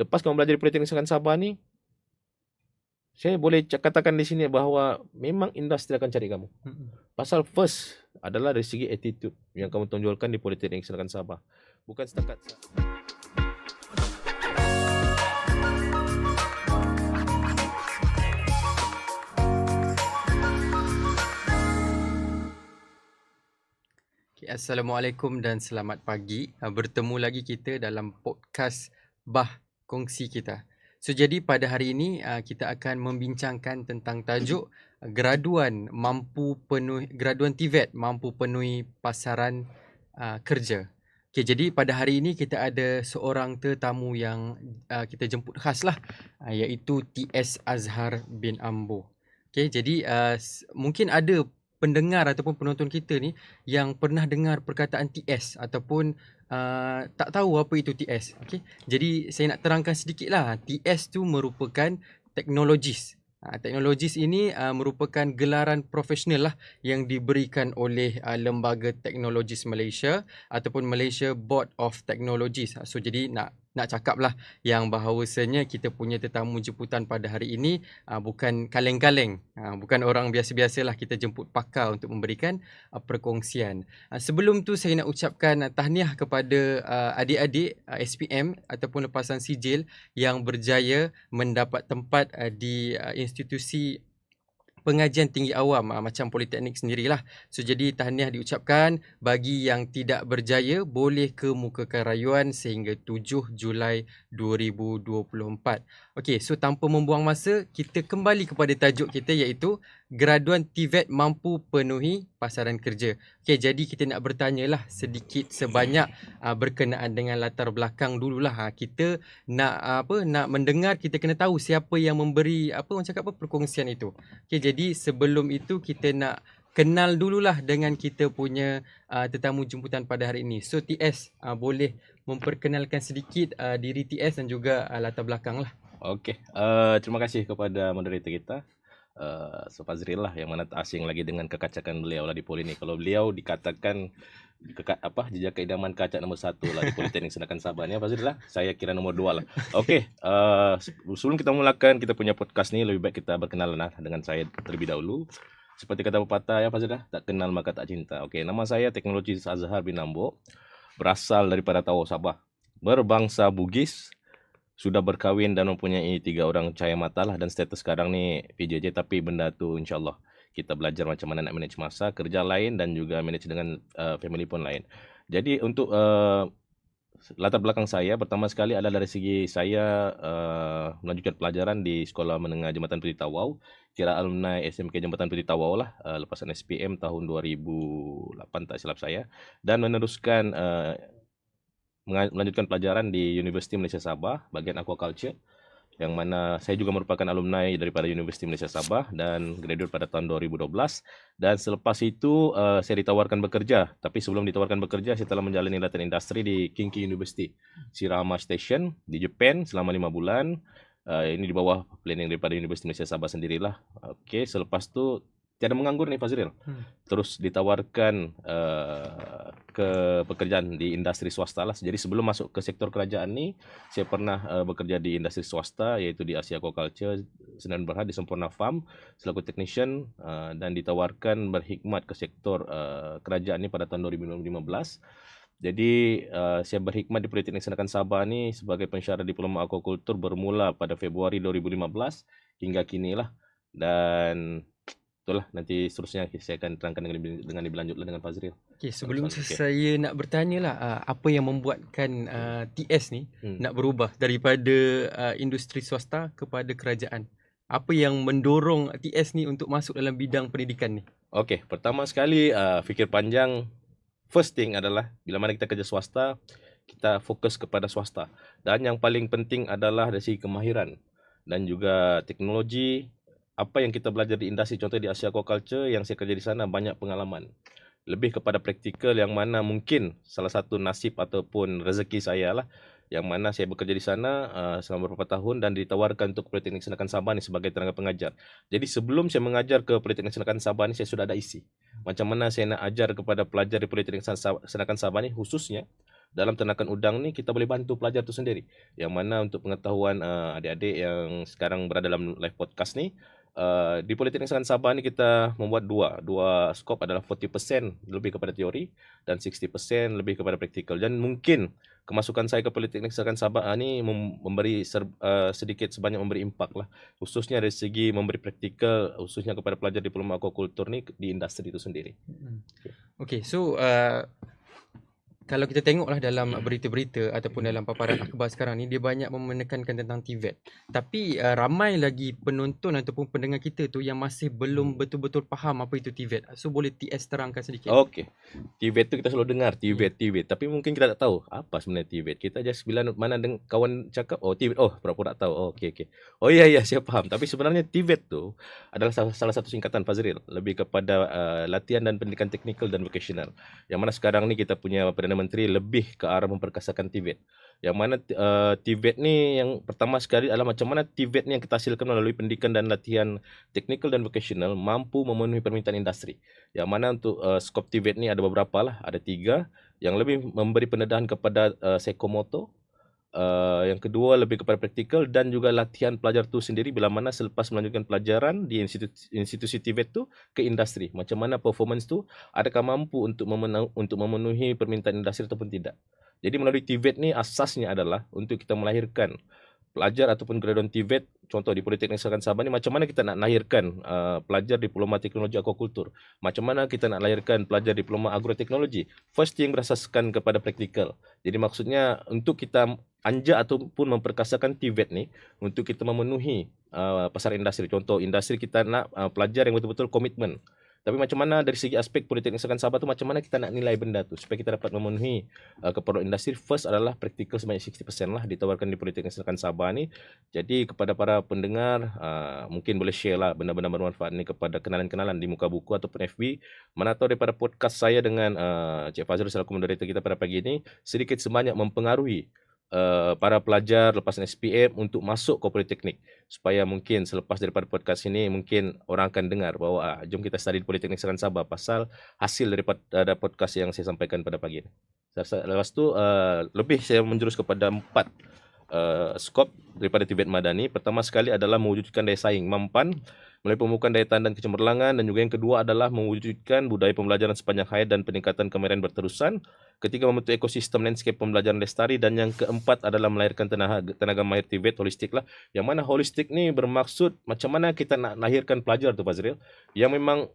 Lepas kamu belajar di Politeknik Negeri Sabah ni, saya boleh katakan di sini bahawa memang industri akan cari kamu. Pasal first adalah dari segi attitude yang kamu tonjolkan di Politeknik Negeri Sabah. Bukan setakat Okay, Assalamualaikum dan selamat pagi. Bertemu lagi kita dalam podcast Bah Kongsi kita. So jadi pada hari ini kita akan membincangkan tentang tajuk graduan TVET mampu penuhi pasaran kerja. Okay, jadi pada hari ini kita ada seorang tetamu yang kita jemput khas lah, iaitu TS Azhar bin Ambo. Okay, jadi mungkin ada pendengar ataupun penonton kita ni yang pernah dengar perkataan TS ataupun tak tahu apa itu TS. Okay? Jadi saya nak terangkan sedikit lah. TS tu merupakan teknologis. Teknologis ini merupakan gelaran profesional lah yang diberikan oleh Lembaga Teknologis Malaysia ataupun Malaysia Board of Technologies. So jadi nak cakap lah yang bahawasanya kita punya tetamu jemputan pada hari ini bukan kaleng-kaleng, bukan orang biasa-biasa lah, kita jemput pakar untuk memberikan perkongsian. Sebelum tu saya nak ucapkan tahniah kepada adik-adik SPM ataupun lepasan sijil yang berjaya mendapat tempat di institusi pengajian tinggi awam macam Politeknik sendirilah. So jadi tahniah diucapkan. Bagi yang tidak berjaya boleh kemukakan rayuan sehingga 7 Julai 2024. Okey, so tanpa membuang masa, kita kembali kepada tajuk kita iaitu graduan TVET mampu penuhi pasaran kerja. Okey, jadi kita nak bertanyalah sedikit sebanyak berkenaan dengan latar belakang dululah. Kita nak nak mendengar, kita kena tahu siapa yang memberi perkongsian itu. Okey, jadi sebelum itu kita nak kenal dululah dengan kita punya tetamu jemputan pada hari ini. So TS boleh memperkenalkan sedikit diri TS dan juga latar belakang lah. Okey, terima kasih kepada moderator kita, Fazril lah, yang mana tak asing lagi dengan kekacakan beliau lah di Poli ni. Kalau beliau dikatakan jejak keidaman kaca nombor 1 lah di Politeknik Negeri Sabah ni, Fazril lah, saya kira nombor 2 lah. Okey, sebelum kita mulakan kita punya podcast ni, lebih baik kita berkenalan lah dengan saya terlebih dahulu. Seperti kata pepatah ya Fazril lah, tak kenal maka tak cinta. Okey, nama saya Teknologis Azhar bin Ambo, berasal daripada Tawau Sabah, berbangsa Bugis, sudah berkahwin dan mempunyai 3 orang cahaya mata lah, dan status sekarang ni PJJ, tapi benda tu insyaAllah kita belajar macam mana nak manage masa, kerja lain dan juga manage dengan family pun lain. Jadi untuk latar belakang saya, pertama sekali adalah dari segi saya melanjutkan pelajaran di Sekolah Menengah Jambatan Puteri Tawau, kira alumni SMK Jambatan Puteri Tawau lah, lepasan SPM tahun 2008 tak silap saya, dan meneruskan melanjutkan pelajaran di Universiti Malaysia Sabah bahagian aquaculture, yang mana saya juga merupakan alumni daripada Universiti Malaysia Sabah dan graduate pada tahun 2012. Dan selepas itu saya ditawarkan bekerja, tapi sebelum ditawarkan bekerja saya telah menjalani latihan industri di Kinki University Shirama Station di Japan selama 5 bulan. Ini di bawah planning daripada Universiti Malaysia Sabah sendirilah. Okey, selepas tu tiada menganggur nih Fazril. Terus ditawarkan ke pekerjaan di industri swasta lah. Jadi sebelum masuk ke sektor kerajaan ni, saya pernah bekerja di industri swasta, iaitu di Asia Aquaculture Sdn Bhd di Sempurna Farm selaku technician, dan ditawarkan berkhidmat ke sektor kerajaan ni pada tahun 2015. Jadi saya berkhidmat di Politeknik Negeri Sabah ni sebagai pensyarah diploma aquaculture bermula pada Februari 2015 hingga kini lah. Dan itulah, nanti seterusnya saya akan terangkan dengan lebih lanjut dengan Fazril. Okay, sebelum saya nak bertanya lah, apa yang membuatkan TS ni nak berubah daripada industri swasta kepada kerajaan? Apa yang mendorong TS ni untuk masuk dalam bidang pendidikan ni? Okey, pertama sekali fikir panjang. First thing adalah bila mana kita kerja swasta, kita fokus kepada swasta. Dan yang paling penting adalah dari segi kemahiran dan juga teknologi. Apa yang kita belajar di industri, contoh di Asia Aquaculture yang saya kerja di sana, banyak pengalaman. Lebih kepada praktikal, yang mana mungkin salah satu nasib ataupun rezeki saya lah, yang mana saya bekerja di sana selama beberapa tahun dan ditawarkan untuk Politeknik Negeri Sabah ni sebagai tenaga pengajar. Jadi sebelum saya mengajar ke Politeknik Negeri Sabah ni, saya sudah ada isi macam mana saya nak ajar kepada pelajar di Politeknik Negeri Sabah ni, khususnya dalam ternakan udang ni kita boleh bantu pelajar tu sendiri. Yang mana untuk pengetahuan adik-adik yang sekarang berada dalam live podcast ni, di Politeknik Sains Sabah ni kita membuat dua skop adalah 40% lebih kepada teori dan 60% lebih kepada praktikal. Dan mungkin kemasukan saya ke Politeknik Sains Sabah ni memberi sedikit sebanyak memberi impak lah, khususnya dari segi memberi praktikal khususnya kepada pelajar diploma aquaculture ni di industri itu sendiri. Okay, so kalau kita tengoklah dalam berita-berita ataupun dalam paparan akhbar sekarang ni, dia banyak menekankan tentang TVET. Tapi ramai lagi penonton ataupun pendengar kita tu yang masih belum betul-betul faham apa itu TVET. So boleh TS terangkan sedikit? Okey. TVET tu kita selalu dengar TVET. Tapi mungkin kita tak tahu apa sebenarnya TVET. Kita just bila mana kawan cakap TVET, pura-pura tak tahu. Oh okey. Oh ya saya faham. Tapi sebenarnya TVET tu adalah salah satu singkatan Fazril, lebih kepada latihan dan pendidikan teknikal dan vocational. Yang mana sekarang ni kita punya Perdana Menteri lebih ke arah memperkasakan TVET. Yang mana TVET ni yang pertama sekali adalah macam mana TVET ni yang kita hasilkan melalui pendidikan dan latihan teknikal dan vocational mampu memenuhi permintaan industri. Yang mana untuk skop TVET ni ada beberapa lah, ada 3. Yang lebih memberi pendedahan kepada psikomotor, yang kedua lebih kepada praktikal dan juga latihan pelajar tu sendiri bila mana selepas melanjutkan pelajaran di institusi TVET tu ke industri. Macam mana performance tu, adakah mampu untuk memenuhi permintaan industri ataupun tidak. Jadi melalui TVET ni asasnya adalah untuk kita melahirkan pelajar ataupun graduan TVET. Contoh di Politeknik Sains Sabah ni, macam mana kita nak lahirkan pelajar diploma teknologi aquaculture, macam mana kita nak lahirkan pelajar diploma agroteknologi. First yang berasaskan kepada praktikal. Jadi maksudnya untuk kita anjak ataupun memperkasakan TVET ni untuk kita memenuhi pasar industri. Contoh industri kita nak pelajar yang betul-betul komitmen. Tapi macam mana dari segi aspek Politeknik Sains Sabah tu, macam mana kita nak nilai benda tu supaya kita dapat memenuhi keperluan industri. First adalah praktikal sebanyak 60% lah ditawarkan di Politeknik Sains Sabah ni. Jadi kepada para pendengar mungkin boleh share lah benda-benda bermanfaat ni kepada kenalan-kenalan di muka buku ataupun FB. Mana tahu daripada podcast saya dengan Cik Fazrul selaku moderator kita pada pagi ini sedikit sebanyak mempengaruhi para pelajar lepas SPM untuk masuk ke Politeknik, supaya mungkin selepas daripada podcast ini mungkin orang akan dengar bahawa jom kita study di Politeknik Sains Sabah pasal hasil daripada podcast yang saya sampaikan pada pagi ini. Lepas tu lebih saya menjurus kepada 4 skop daripada TVET Madani. Pertama sekali adalah mewujudkan daya saing mampan melalui pembukaan daya tahan dan kecemerlangan, dan juga yang kedua adalah mewujudkan budaya pembelajaran sepanjang hayat dan peningkatan kemahiran berterusan. Ketiga, membentuk ekosistem landscape pembelajaran lestari, dan yang keempat adalah melahirkan tenaga mahir TVET holistik lah. Yang mana holistik ni bermaksud macam mana kita nak lahirkan pelajar tu Fazril yang memang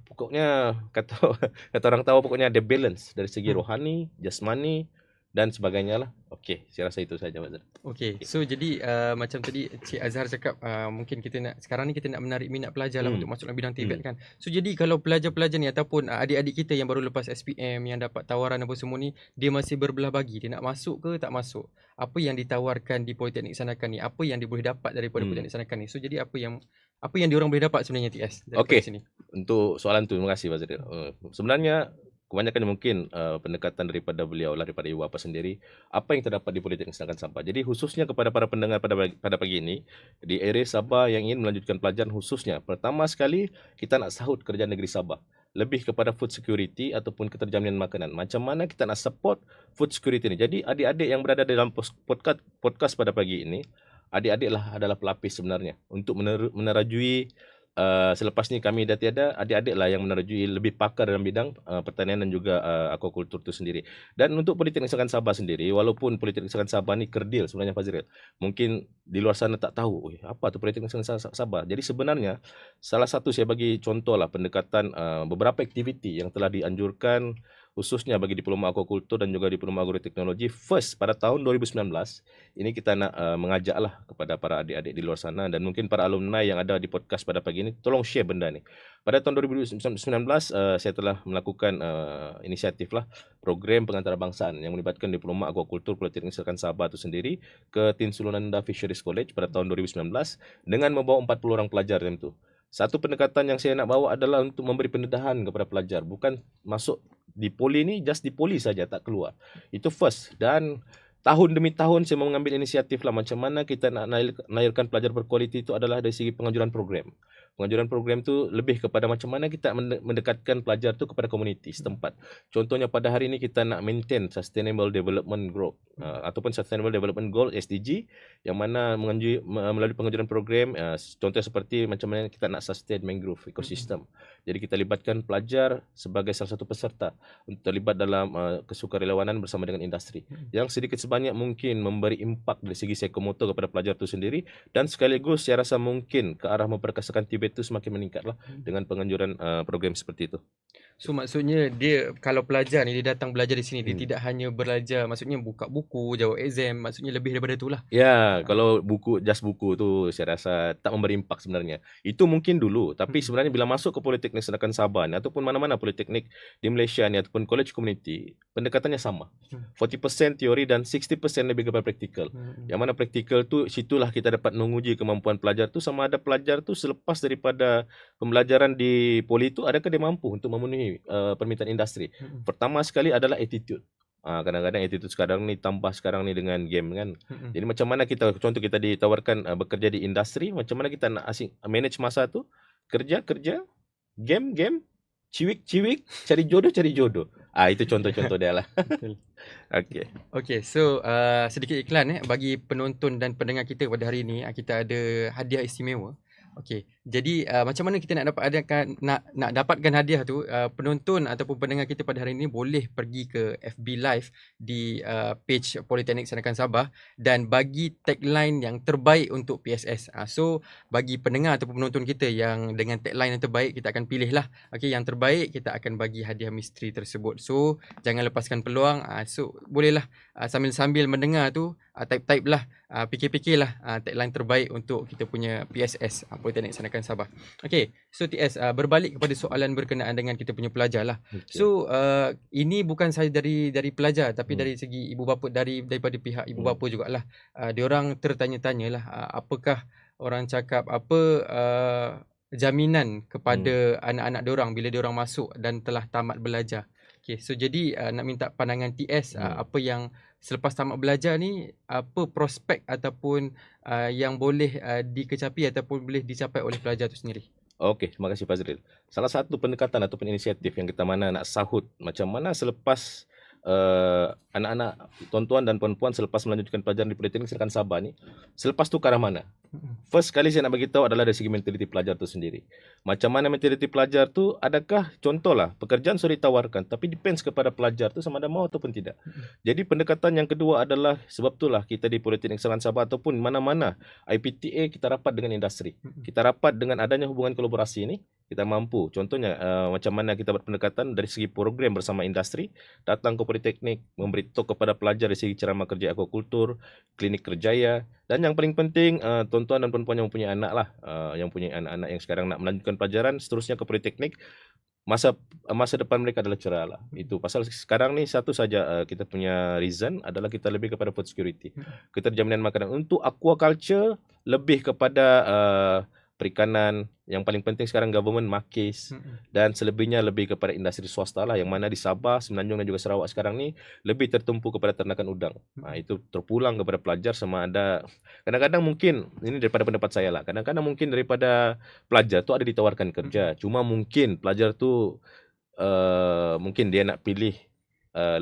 pokoknya kata orang tahu pokoknya ada balance dari segi rohani, jasmani dan sebagainya lah. Okey, saya rasa itu saja Fazril. Okey, so jadi macam tadi Cik Azhar cakap mungkin kita nak sekarang ni kita nak menarik minat pelajar lah untuk masuk dalam bidang TVET kan. So jadi kalau pelajar-pelajar ni ataupun adik-adik kita yang baru lepas SPM yang dapat tawaran apa semua ni, dia masih berbelah bagi, dia nak masuk ke tak masuk. Apa yang ditawarkan di Politeknik Sanakan ni, apa yang dia boleh dapat daripada Politeknik Sanakan ni. So jadi apa yang diorang boleh dapat sebenarnya TS daripada sini. Untuk soalan tu, terima kasih Fazril. Sebenarnya kebanyakan mungkin pendekatan daripada beliau lah, daripada ibu bapa sendiri, apa yang terdapat di Politeknik Sains Sabah. Jadi khususnya kepada para pendengar pada pagi ini di area Sabah yang ingin melanjutkan pelajaran, khususnya pertama sekali kita nak sahut kerajaan negeri Sabah lebih kepada food security ataupun keterjaminan makanan. Macam mana kita nak support food security ni. Jadi adik-adik yang berada dalam podcast pada pagi ini, adik-adik lah adalah pelapis sebenarnya untuk menerajui. Selepas ni kami dah tiada, adik-adik lah yang menerjui lebih pakar dalam bidang pertanian dan juga aquaculture itu sendiri. Dan untuk Politeknik Sains Sabah sendiri, walaupun Politeknik Sains Sabah ni kerdil sebenarnya Fazril, mungkin di luar sana tak tahu apa tu Politeknik Sains Sabah. Jadi sebenarnya salah satu saya bagi contoh lah pendekatan beberapa aktiviti yang telah dianjurkan khususnya bagi diploma aquaculture dan juga diploma agroteknologi. First pada tahun 2019 ini kita nak mengajak lah kepada para adik-adik di luar sana dan mungkin para alumni yang ada di podcast pada pagi ini, tolong share benda ni. Pada tahun 2019 saya telah melakukan inisiatif lah program pengantarbangsaan yang melibatkan diploma aquaculture Politeknik Sains Sabah itu sendiri ke Tinsulunanda Fisheries College pada tahun 2019 dengan membawa 40 orang pelajar dalam itu. Satu pendekatan yang saya nak bawa adalah untuk memberi pendedahan kepada pelajar, bukan masuk di poli ni just di poli saja tak keluar. Itu first. Dan tahun demi tahun saya mengambil inisiatif lah macam mana kita nak lahirkan pelajar berkualiti itu adalah dari segi penganjuran program. Penganjuran program tu lebih kepada macam mana kita mendekatkan pelajar tu kepada komuniti setempat. Contohnya pada hari ini kita nak maintain Sustainable Development Goal ataupun Sustainable Development Goal SDG, yang mana melalui penganjuran program contoh seperti macam mana kita nak sustain mangrove ecosystem. Jadi kita libatkan pelajar sebagai salah satu peserta untuk terlibat dalam kesukarelawanan bersama dengan industri yang sedikit sebanyak mungkin memberi impak dari segi psikomotor kepada pelajar itu sendiri, dan sekaligus saya rasa mungkin ke arah memperkasakan Tibet itu semakin meningkatlah dengan penganjuran program seperti itu. So maksudnya dia kalau pelajar ni dia datang belajar di sini, dia tidak hanya belajar maksudnya buka buku, jawab exam, maksudnya lebih daripada itulah. Ya, kalau just buku tu saya rasa tak memberi impak sebenarnya. Itu mungkin dulu, tapi sebenarnya bila masuk ke Politeknik Senakan Sabah ni ataupun mana-mana politeknik di Malaysia ni ataupun college community, pendekatannya sama. 40% teori dan 60% lebih kepada praktikal. Yang mana praktikal tu situlah kita dapat menguji kemampuan pelajar tu, sama ada pelajar tu selepas daripada pembelajaran di poli tu adakah dia mampu untuk memenuhi permintaan industri. Pertama sekali adalah attitude. Kadang-kadang attitude sekarang ni tambah sekarang ni dengan game kan. Jadi macam mana kita, contoh kita ditawarkan bekerja di industri, macam mana kita nak manage masa tu, kerja, game, ciwik, cari jodoh. Itu contoh-contoh dia lah. Okay, so sedikit iklan bagi penonton dan pendengar kita pada hari ini. Kita ada hadiah istimewa. Okey, jadi macam mana kita nak dapatkan hadiah tu? Penonton ataupun pendengar kita pada hari ini boleh pergi ke FB Live di page Politeknik Senakan Sabah dan bagi tagline yang terbaik untuk PSS. So bagi pendengar ataupun penonton kita yang dengan tagline yang terbaik, kita akan pilih lah. Okey, yang terbaik kita akan bagi hadiah misteri tersebut. So jangan lepaskan peluang. So bolehlah sambil-sambil mendengar tu type lah, fikir-fikirlah tagline terbaik untuk kita punya PSS Politeknik Senakan Sabah. Okey, so TS berbalik kepada soalan berkenaan dengan kita punya pelajar lah. So ini bukan sahaja dari pelajar, tapi dari segi ibu bapa, daripada pihak ibu bapa jugalah. Diorang tertanya-tanya lah, apakah orang cakap jaminan kepada anak-anak diorang bila diorang masuk dan telah tamat belajar. Okay, so jadi nak minta pandangan TS, apa yang selepas tamat belajar ni, apa prospek ataupun yang boleh dikecapi ataupun boleh dicapai oleh pelajar itu sendiri. Okey, terima kasih Fazril. Salah satu pendekatan ataupun inisiatif yang kita mana nak sahut macam mana selepas anak-anak, tuan-tuan dan puan-puan selepas melanjutkan pelajaran di Politeknik Senakan Sabah ni, selepas tu ke arah mana? First kali saya nak bagi tahu adalah dari segi mentaliti pelajar tu sendiri. Macam mana mentaliti pelajar tu, adakah contohlah pekerjaan sudah ditawarkan tapi depends kepada pelajar tu sama ada mau ataupun tidak. Jadi pendekatan yang kedua adalah sebab itulah kita di Politeknik Senakan Sabah ataupun mana-mana IPTA kita rapat dengan industri. Kita rapat dengan adanya hubungan kolaborasi ni, kita mampu contohnya macam mana kita berpendekatan dari segi program bersama industri, datang ke Politeknik, memberitahu kepada pelajar dari segi ceramah kerja akukultur, klinik kerjaya, dan yang paling penting tuan-tuan dan puan-puan yang mempunyai anak lah, yang punya anak-anak yang sekarang nak melanjutkan pelajaran seterusnya ke Politeknik, masa depan mereka adalah cerah lah. Itu pasal sekarang ni satu saja kita punya reason adalah kita lebih kepada food security, keterjaminan makanan. Untuk aquaculture lebih kepada perikanan. Yang paling penting sekarang government makis, dan selebihnya lebih kepada industri swasta lah, yang mana di Sabah, Semenanjung dan juga Sarawak sekarang ni lebih tertumpu kepada ternakan udang. Itu terpulang kepada pelajar sama ada, kadang-kadang mungkin ini daripada pendapat saya lah, kadang-kadang mungkin daripada pelajar tu ada ditawarkan kerja, cuma mungkin pelajar tu mungkin dia nak pilih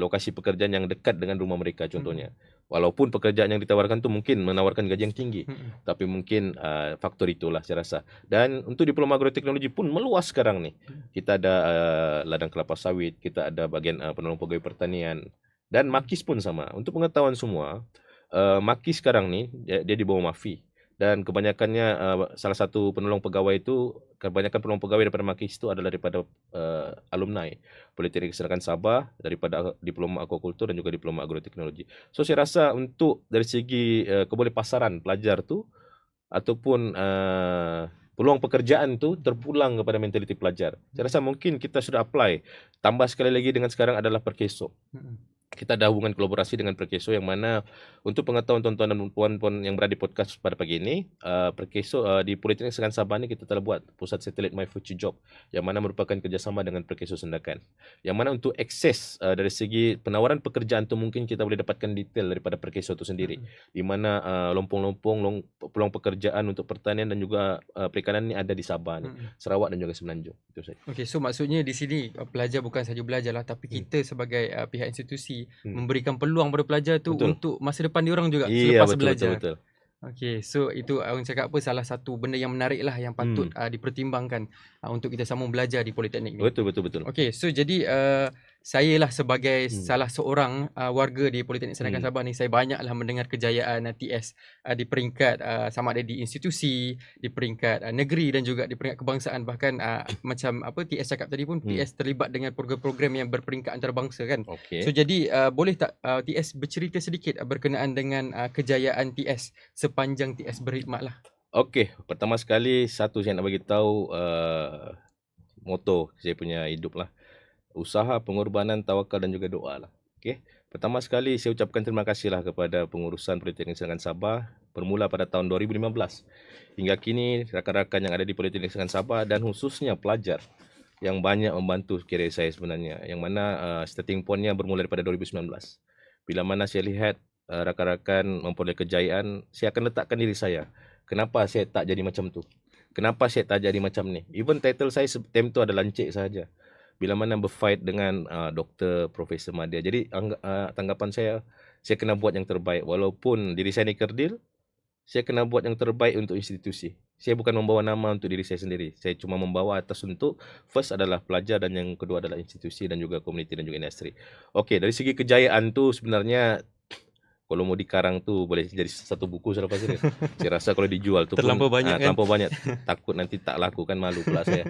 lokasi pekerjaan yang dekat dengan rumah mereka contohnya. Walaupun pekerjaan yang ditawarkan tu mungkin menawarkan gaji yang tinggi, tapi mungkin faktor itulah saya rasa. Dan untuk diploma agroteknologi pun meluas sekarang ni. Kita ada ladang kelapa sawit, kita ada bagian penolong pegawai pertanian, dan makis pun sama. Untuk pengetahuan semua, makis sekarang ni dia di bawah MAFI. Dan kebanyakannya salah satu penolong pegawai itu, kebanyakan penolong pegawai daripada makis itu adalah daripada alumni Politeknik Senakan Sabah, daripada diploma akukultur dan juga diploma agroteknologi. So saya rasa untuk dari segi keboleh pasaran pelajar tu ataupun peluang pekerjaan tu terpulang kepada mentaliti pelajar. Saya rasa mungkin kita sudah apply. Tambah sekali lagi dengan sekarang adalah perkesok. kita ada hubungan kolaborasi dengan Perkeso, yang mana untuk pengetahuan tuan-tuan dan puan-puan yang berada di podcast pada pagi ini, Perkeso di Politeknik Serkan Sabah ni kita telah buat pusat satelit My Future Job, yang mana merupakan kerjasama dengan Perkeso Sendakan, yang mana untuk akses dari segi penawaran pekerjaan tu mungkin kita boleh dapatkan detail daripada Perkeso itu sendiri, di mana peluang pekerjaan untuk pertanian dan juga perikanan ni ada di Sabah ni, Sarawak dan juga Semenanjung. Itu saja. Okey, so maksudnya di sini pelajar bukan sahaja belajar lah, tapi kita sebagai pihak institusi memberikan peluang pada pelajar tu Betul. untuk masa depan diorang juga Iya, selepas belajar. betul. Okey, so itu orang cakap apa, salah satu benda yang menarik lah yang patut dipertimbangkan untuk kita sambung belajar di Politeknik ni. Betul. Okey, so jadi saya lah sebagai salah seorang warga di Politeknik Sendakan Sabah ni, saya banyaklah mendengar kejayaan TS di peringkat sama ada di institusi, di peringkat negeri dan juga di peringkat kebangsaan. Bahkan macam apa TS cakap tadi pun, TS terlibat dengan program-program yang berperingkat antarabangsa kan. Okey. So jadi boleh tak TS bercerita sedikit berkenaan dengan kejayaan TS sepanjang TS berkhidmat lah. Okey, pertama sekali satu saya nak bagi tahu moto saya punya hidup lah. Usaha, pengorbanan, tawakal dan juga doa lah. Okey. Pertama sekali saya ucapkan terima kasihlah kepada pengurusan Politeknik Serkan Sabah bermula pada tahun 2015. Hingga kini rakan-rakan yang ada di Politeknik Serkan Sabah dan khususnya pelajar yang banyak membantu kerjaya saya sebenarnya, yang mana starting point-nya bermula daripada 2019. Bila mana saya lihat rakan-rakan memperoleh kejayaan, saya akan letakkan diri saya. Kenapa saya tak jadi macam tu? Kenapa saya tak jadi macam ni? Even title saya time tu ada lancik saja. Bila mana berfight dengan Doktor Profesor Madya. Jadi tanggapan saya kena buat yang terbaik. Walaupun diri saya ni kerdil, saya kena buat yang terbaik untuk institusi. Saya bukan membawa nama untuk diri saya sendiri. Saya cuma membawa atas untuk first adalah pelajar dan yang kedua adalah institusi dan juga komuniti dan juga industri. Okey, dari segi kejayaan tu sebenarnya kalau mau dikarang tu boleh jadi satu buku selepas ini. Saya rasa kalau dijual tu Terlampau pun banyak kan? terlampau banyak. Takut nanti tak laku kan, malu pula saya.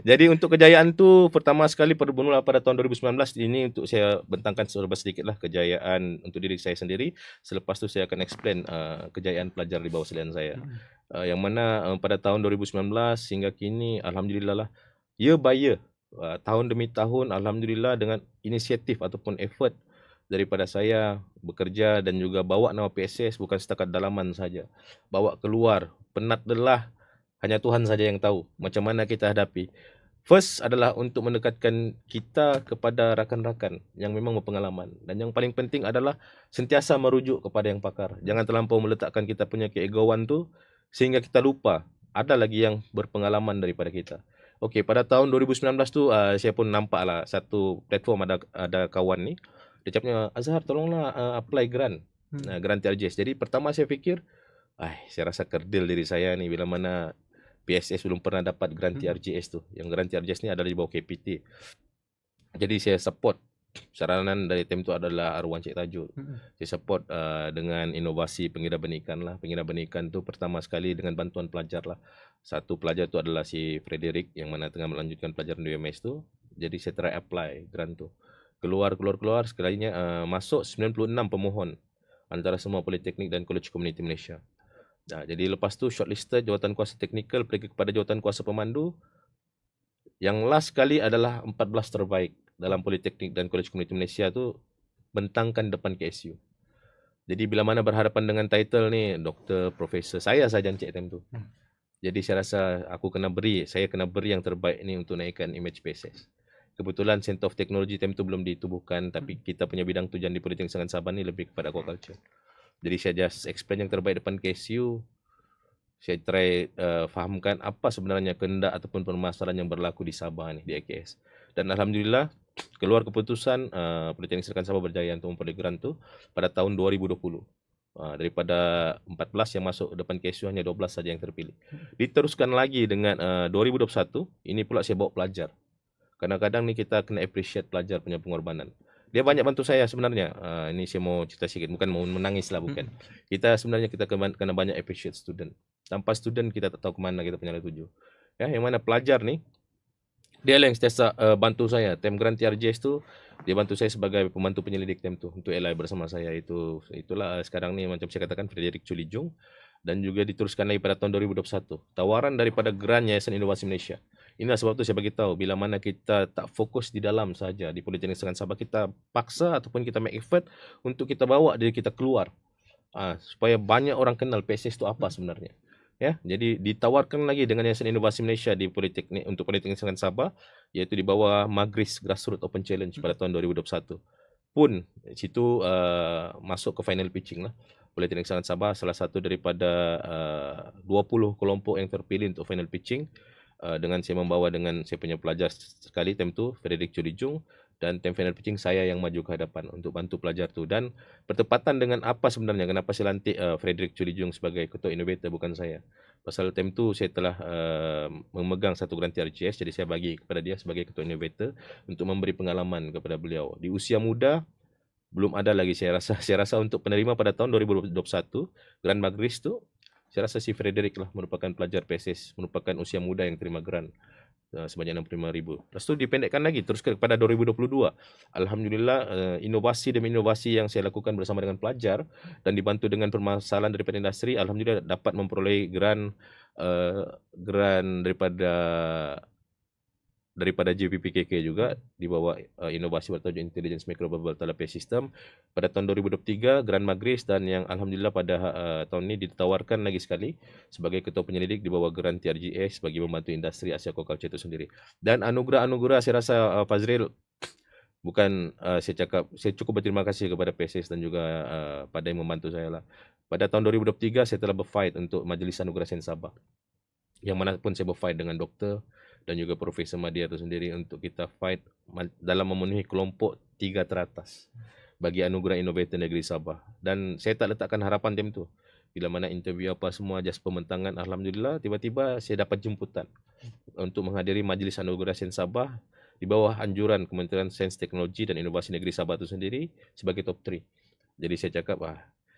Jadi untuk kejayaan tu pertama sekali bermula pada tahun 2019 ini, untuk saya bentangkan sedikit lah kejayaan untuk diri saya sendiri. Selepas tu saya akan explain kejayaan pelajar di bawah salian saya. Yang mana pada tahun 2019 hingga kini alhamdulillah lah, year by year, tahun demi tahun, alhamdulillah dengan inisiatif ataupun effort daripada saya bekerja dan juga bawa nama PSS bukan setakat dalaman saja, bawa keluar. Penat lelah hanya Tuhan saja yang tahu macam mana kita hadapi. First adalah untuk mendekatkan kita kepada rakan-rakan yang memang berpengalaman, dan yang paling penting adalah sentiasa merujuk kepada yang pakar. Jangan terlampau meletakkan kita punya keegoan tu sehingga kita lupa ada lagi yang berpengalaman daripada kita. Okey, pada tahun 2019 tu saya pun nampaklah satu platform ada kawan ni, dia cakapnya, Azhar tolonglah apply grant, grant TRJS. Jadi pertama saya fikir, saya rasa kerdil diri saya ni bila mana PSS belum pernah dapat grant TRJS tu. Yang grant TRJS ni adalah di bawah KPT. Jadi saya support. Saranan dari tim tu adalah Arwan Cik Tajuk. Saya support dengan inovasi pengiraban ikan lah. Pengiraban ikan tu pertama sekali dengan bantuan pelajar lah. Satu pelajar tu adalah si Frederick yang mana tengah melanjutkan pelajaran di UMS tu. Jadi saya try apply grant tu. Keluar sekalinya masuk 96 pemohon antara semua politeknik dan Kolej Komuniti Malaysia. Jadi lepas tu shortlisted jawatan kuasa teknikal pergi kepada jawatan kuasa pemandu. Yang last kali adalah 14 terbaik dalam politeknik dan Kolej Komuniti Malaysia tu bentangkan depan KSU. Jadi bila mana berhadapan dengan title ni Doktor Profesor, saya saja Encik time tu. Jadi saya rasa saya kena beri yang terbaik ni untuk naikkan image PSS. Kebetulan Center of Technology time tu belum ditubuhkan, tapi kita punya bidang tujuan di Politeknik Serkan Sabah ni lebih kepada aquaculture. Jadi saya just explain yang terbaik depan KSU. Saya try fahamkan apa sebenarnya kehendak ataupun permasalahan yang berlaku di Sabah ni, di AKS. Dan alhamdulillah keluar keputusan Politeknik Serkan Sabah berjaya untuk memperoleh grant tu pada tahun 2020. Daripada 14 yang masuk depan KSU hanya 12 saja yang terpilih. Diteruskan lagi dengan 2021, ini pula saya bawa pelajar. Kadang-kadang ni kita kena appreciate pelajar punya pengorbanan. Dia banyak bantu saya sebenarnya. Ini saya mau cerita sikit, bukan mau menangis lah, bukan. Kita kena banyak appreciate student. Tanpa student kita tak tahu ke mana kita punya tuju. Ya, yang mana pelajar ni dia lah yang sentiasa bantu saya. Tem grant TRJS tu dia bantu saya sebagai pembantu penyelidik tem tu untuk LI bersama saya. Itulah sekarang ni macam saya katakan Frederick Chulijung, dan juga diteruskan lagi pada tahun 2021. Tawaran daripada Grant Yayasan Inovasi Malaysia. Inilah sebab tu saya bagi tahu, bila mana kita tak fokus di dalam saja di Politeknik Negeri Sabah, kita paksa ataupun kita make effort untuk kita bawa diri kita keluar. Supaya banyak orang kenal PSS itu apa sebenarnya. Ya, jadi ditawarkan lagi dengan Yayasan Inovasi Malaysia di Politeknik untuk Politeknik Negeri Sabah, iaitu di bawah Magris Grassroots Open Challenge pada tahun 2021. Pun situ masuk ke final pitching lah. Politeknik Negeri Sabah salah satu daripada 20 kelompok yang terpilih untuk final pitching, dengan saya membawa dengan saya punya pelajar sekali time tu, Frederick Chulijung, dan time final pitching saya yang maju ke hadapan untuk bantu pelajar tu. Dan bertepatan dengan apa sebenarnya, kenapa saya lantik Frederick Chulijung sebagai ketua innovator, bukan saya. Pasal time tu saya telah memegang satu grant TRGS, jadi saya bagi kepada dia sebagai ketua innovator untuk memberi pengalaman kepada beliau. Di usia muda, belum ada lagi saya rasa untuk penerima pada tahun 2021, Grant Magris tu, saya rasa si Frederick lah merupakan pelajar PSS, merupakan usia muda yang terima grant sebanyak 65,000. Lepas tu dipendekkan lagi terus kepada 2022. Alhamdulillah, inovasi demi inovasi yang saya lakukan bersama dengan pelajar dan dibantu dengan permasalahan daripada industri, alhamdulillah dapat memperoleh grant daripada JPPKK juga di bawah inovasi bertajuk Intelligence Microbubble Telepay System pada tahun 2023, Grant Magris, dan yang alhamdulillah pada tahun ini ditawarkan lagi sekali sebagai ketua penyelidik di bawah Grant TRGS bagi membantu industri Asia Aquaculture itu sendiri. Dan anugerah-anugerah saya rasa Fazril, bukan saya cukup berterima kasih kepada PSS dan juga pada yang membantu saya lah. Pada tahun 2023 saya telah berfight untuk Majlis Anugerah Sen Sabah. Yang mana pun saya berfight dengan doktor dan juga Profesor Madia itu sendiri untuk kita fight dalam memenuhi kelompok 3 teratas bagi Anugerah Innovator Negeri Sabah. Dan saya tak letakkan harapan time tu. Bila mana interview apa semua, just pementangan, alhamdulillah tiba-tiba saya dapat jemputan untuk menghadiri Majlis Anugerah Sen Sabah di bawah anjuran Kementerian Sains Teknologi dan Inovasi Negeri Sabah itu sendiri sebagai top 3. Jadi saya cakap,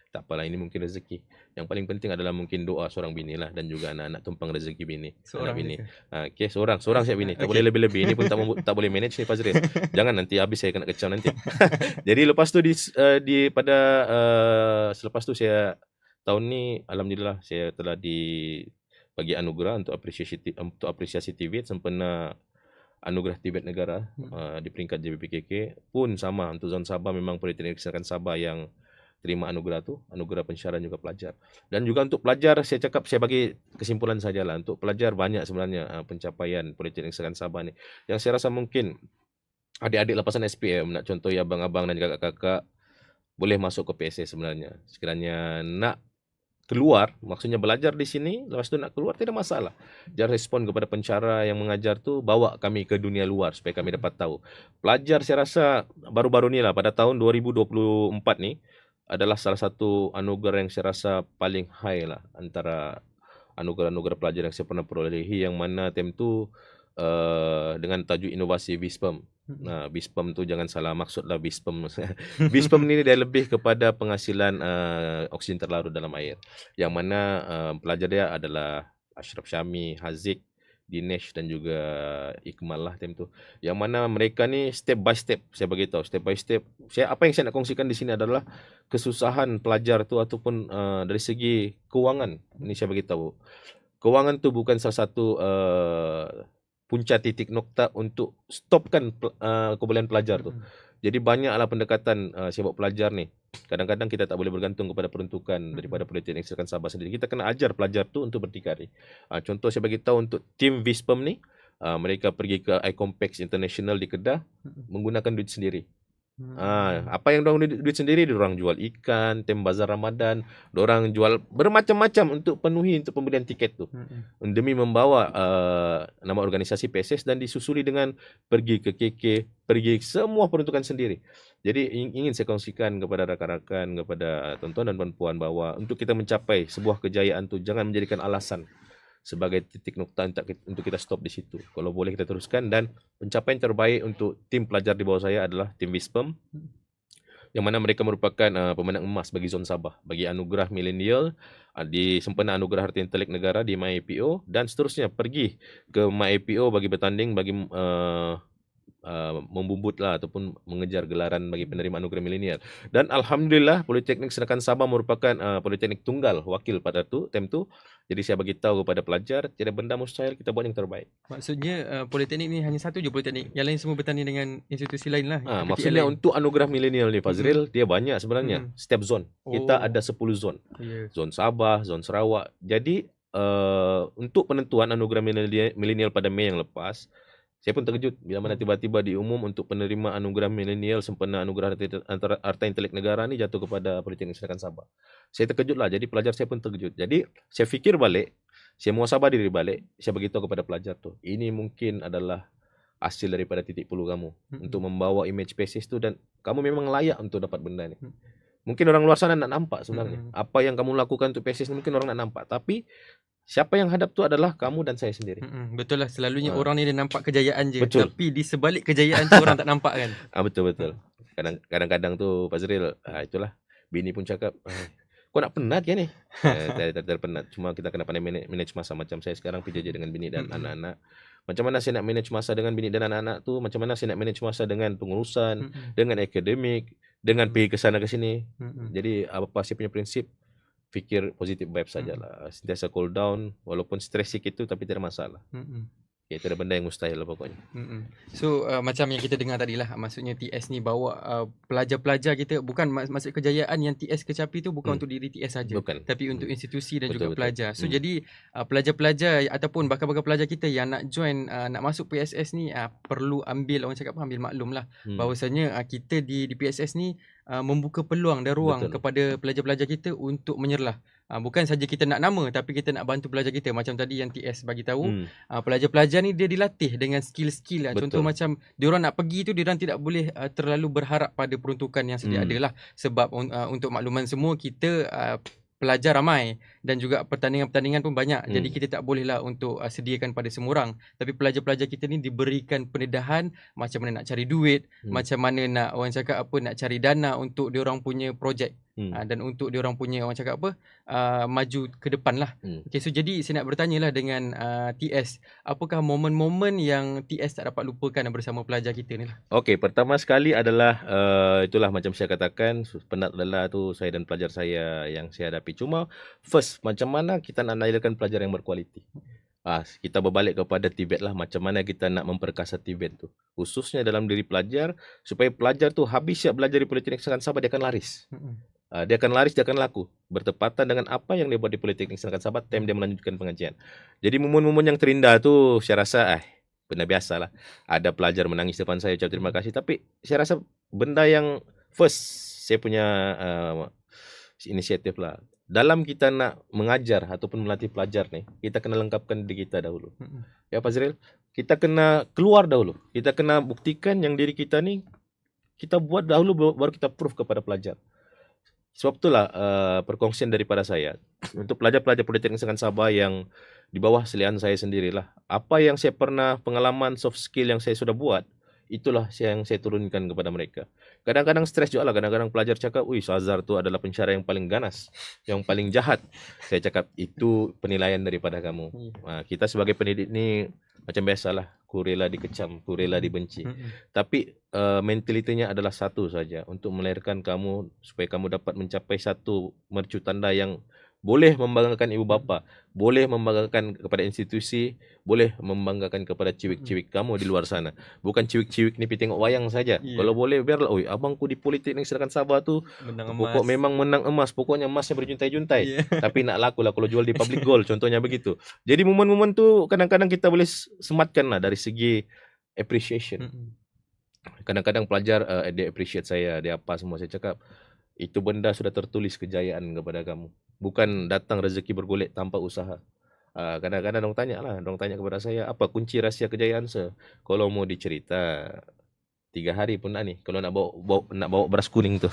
tak apalah, ini mungkin rezeki. Yang paling penting adalah mungkin doa seorang bini lah, dan juga anak-anak tumpang rezeki bini. Seorang anak bini. je. Okey, seorang siap bini. Tak boleh lebih-lebih. Ini pun tak boleh manage ni Fazril. Jangan nanti habis saya kena kecam nanti. Jadi lepas tu selepas tu saya tahun ni alhamdulillah saya telah bagi anugerah untuk apresiasi TVET sempena Anugerah TVET Negara di peringkat JPPKK. Pun sama untuk Zon Sabah, memang Politeknik Negeri Sabah yang terima anugerah tu, anugerah pensyarah juga pelajar. Dan juga untuk pelajar, saya bagi kesimpulan sajalah, untuk pelajar banyak sebenarnya pencapaian Politeknik Negeri Sabah ni, yang saya rasa mungkin adik-adik lepasan SPM, nak contoh ya abang-abang dan kakak-kakak, boleh masuk ke PSS sebenarnya. Sekiranya nak keluar, maksudnya belajar di sini, lepas tu nak keluar, tidak masalah. Jangan respon kepada pencara yang mengajar tu, bawa kami ke dunia luar supaya kami dapat tahu. Pelajar saya rasa baru-baru ni lah, pada tahun 2024 ni, adalah salah satu anugerah yang saya rasa paling high lah antara anugerah-anugerah pelajar yang saya pernah perolehi, yang mana time tu dengan tajuk inovasi BISPEM. Nah, BISPEM tu jangan salah maksud lah BISPEM. BISPEM ni dia lebih kepada penghasilan oksigen terlarut dalam air, yang mana pelajar dia adalah Ashraf Syami, Haziq, Dinesh dan juga Iqmal lah time tu. Yang mana mereka ni step by step, saya bagi tahu step by step. Apa yang saya nak kongsikan di sini adalah kesusahan pelajar tu ataupun dari segi kewangan. Ini saya bagi tahu. Kewangan tu bukan salah satu punca titik nokta untuk stopkan kebolehan pelajar tu. Jadi banyaklah pendekatan saya buat pelajar ni. Kadang-kadang kita tak boleh bergantung kepada peruntukan daripada Politeknik Negeri Sabah sendiri. Kita kena ajar pelajar tu untuk berdikari. Contoh saya bagi tahu untuk tim BISPEM ni, mereka pergi ke iCompex International di Kedah menggunakan duit sendiri. Apa yang dorang duit sendiri, dorang jual ikan, tem bazar Ramadan, dorang jual bermacam-macam untuk penuhi untuk pembelian tiket tu. Demi membawa nama organisasi PSS, dan disusuli dengan pergi ke KK, pergi semua peruntukan sendiri. Jadi ingin saya kongsikan kepada rakan-rakan, kepada tuan-tuan dan puan-puan, bahawa untuk kita mencapai sebuah kejayaan tu, jangan menjadikan alasan sebagai titik nokta untuk kita stop di situ. Kalau boleh kita teruskan, dan pencapaian terbaik untuk tim pelajar di bawah saya adalah tim BISPEM, yang mana mereka merupakan pemenang emas bagi Zon Sabah, bagi anugerah milenial, di sempena anugerah Harta Intelek Negara di MyIPO, dan seterusnya pergi ke MyIPO bagi bertanding bagi membumbut lah ataupun mengejar gelaran bagi penerima anugerah milenial. Dan alhamdulillah Politeknik Senakan Sabah merupakan politeknik tunggal wakil pada time tu. Jadi saya bagi tahu kepada pelajar, tiada benda mustahil, kita buat yang terbaik. Maksudnya politeknik ni hanya satu je politeknik. Yang lain semua bertanding dengan institusi lain lah, PTN Maksudnya lain. untuk anugerah milenial ni Fazril, dia banyak sebenarnya. Setiap zon. Kita ada 10 zon. Zon Sabah, zon Sarawak. Jadi untuk penentuan anugerah milenial pada Mei yang lepas, saya pun terkejut bila mana tiba-tiba diumum untuk penerima anugerah milenial sempena anugerah Harta Intelek Negara ni jatuh kepada Politeknik Senakan Sabah. Saya terkejut lah, jadi pelajar saya pun terkejut. Jadi saya fikir balik, saya muhasabah diri balik, saya beritahu kepada pelajar tu, ini mungkin adalah hasil daripada titik puluh kamu untuk membawa image PSS tu, dan kamu memang layak untuk dapat benda ni. Mungkin orang luar sana nak nampak sebenarnya apa yang kamu lakukan untuk PSS ni, mungkin orang nak nampak, tapi siapa yang hadap tu adalah kamu dan saya sendiri. Betul lah, selalunya orang ni dia nampak kejayaan je. Betul. Tapi di sebalik kejayaan tu orang tak nampak kan. Betul. Kadang-kadang tu Fazril, itulah bini pun cakap, kau nak penat kan ni? Tak penat. Cuma kita kena pandai manage masa. Macam saya sekarang PJJ dengan bini dan anak-anak. Macam mana saya nak manage masa dengan bini dan anak-anak tu? Macam mana saya nak manage masa dengan pengurusan, dengan akademik, dengan pergi ke sana ke sini. Jadi apa saya punya prinsip, fikir positif vibe sajalah. Sentiasa cool down, walaupun stres sikit tu tapi tidak masalah. Itu ada benda yang mustahil lah pokoknya. So macam yang kita dengar tadi lah, maksudnya TS ni bawa pelajar-pelajar kita, bukan maksud kejayaan yang TS kecapi tu bukan untuk diri TS saja, tapi untuk institusi dan juga pelajar. So jadi pelajar-pelajar ataupun bakal-bakal pelajar kita yang nak join, nak masuk PSS ni, perlu ambil, orang cakap ambil maklum lah, bahawasanya kita di PSS ni membuka peluang dan ruang kepada pelajar-pelajar kita untuk menyerlah. Bukan saja kita nak nama, tapi kita nak bantu pelajar kita. Macam tadi yang TS bagi tahu, pelajar-pelajar ni dia dilatih dengan skill-skill lah. Contoh macam diorang nak pergi tu, diorang tidak boleh terlalu berharap pada peruntukan yang sedia ada lah. Sebab untuk makluman semua, kita pelajar ramai dan juga pertandingan-pertandingan pun banyak. Jadi kita tak bolehlah untuk sediakan pada semua orang. Tapi pelajar-pelajar kita ni diberikan pendedahan macam mana nak cari duit, macam mana nak, orang cakap apa, nak cari dana untuk diorang punya projek. Dan untuk diorang punya, orang cakap apa, maju ke depan lah. Okay, so jadi saya nak bertanya lah dengan TS, apakah momen-momen yang TS tak dapat lupakan bersama pelajar kita ni lah? Okey, pertama sekali adalah itulah macam saya katakan, penat lelah tu saya dan pelajar saya yang saya hadapi. Cuma first, macam mana kita nak lahirkan pelajar yang berkualiti. Kita berbalik kepada Tibet lah, macam mana kita nak memperkasa Tibet tu, khususnya dalam diri pelajar, supaya pelajar tu habis siap belajar di Politeknik Senakan Sabah, dia akan laris. Dia akan laris, dia akan laku bertepatan dengan apa yang dia buat di Politeknik Senakan Sabah time dia melanjutkan pengajian. Jadi momen-momen yang terindah tu saya rasa benda biasa lah. Ada pelajar menangis depan saya ucap terima kasih, tapi saya rasa benda yang first saya punya inisiatif lah. Dalam kita nak mengajar ataupun melatih pelajar ni, kita kena lengkapkan diri kita dahulu. Ya Fazril, kita kena keluar dahulu. Kita kena buktikan yang diri kita ni kita buat dahulu, baru kita proof kepada pelajar. Sebab itulah perkongsian daripada saya untuk pelajar-pelajar Politeknik Senakan Sabah yang di bawah selian saya sendirilah. Apa yang saya pernah, pengalaman soft skill yang saya sudah buat, itulah yang saya turunkan kepada mereka. Kadang-kadang stres juga lah, kadang-kadang pelajar cakap, Sazhar tu adalah pensyarah yang paling ganas, yang paling jahat. Saya cakap, itu penilaian daripada kamu. Kita sebagai pendidik ni macam biasalah, ku rela dikecam, ku rela dibenci. Tapi mentalitinya adalah satu saja, untuk melahirkan kamu supaya kamu dapat mencapai satu mercu tanda yang boleh membanggakan ibu bapa, boleh membanggakan kepada institusi, boleh membanggakan kepada ciwik-ciwik kamu di luar sana. Bukan ciwik-ciwik ni pergi tengok wayang saja. Kalau boleh biarlah, abangku di Politeknik Senakan Sabah tu pokok memang menang emas, pokoknya emasnya berjuntai-juntai. Tapi nak laku lah kalau jual di public gold, contohnya begitu. Jadi momen-momen tu kadang-kadang kita boleh sematkan lah dari segi appreciation. Kadang-kadang pelajar dia appreciate saya, dia apa semua. Saya cakap, itu benda sudah tertulis kejayaan kepada kamu. Bukan datang rezeki bergolek tanpa usaha. Kadang-kadang dong tanya kepada saya, apa kunci rahsia kejayaan saya? Kalau mau dicerita 3 hari pun ni. Kalau nak bawa beras kuning tu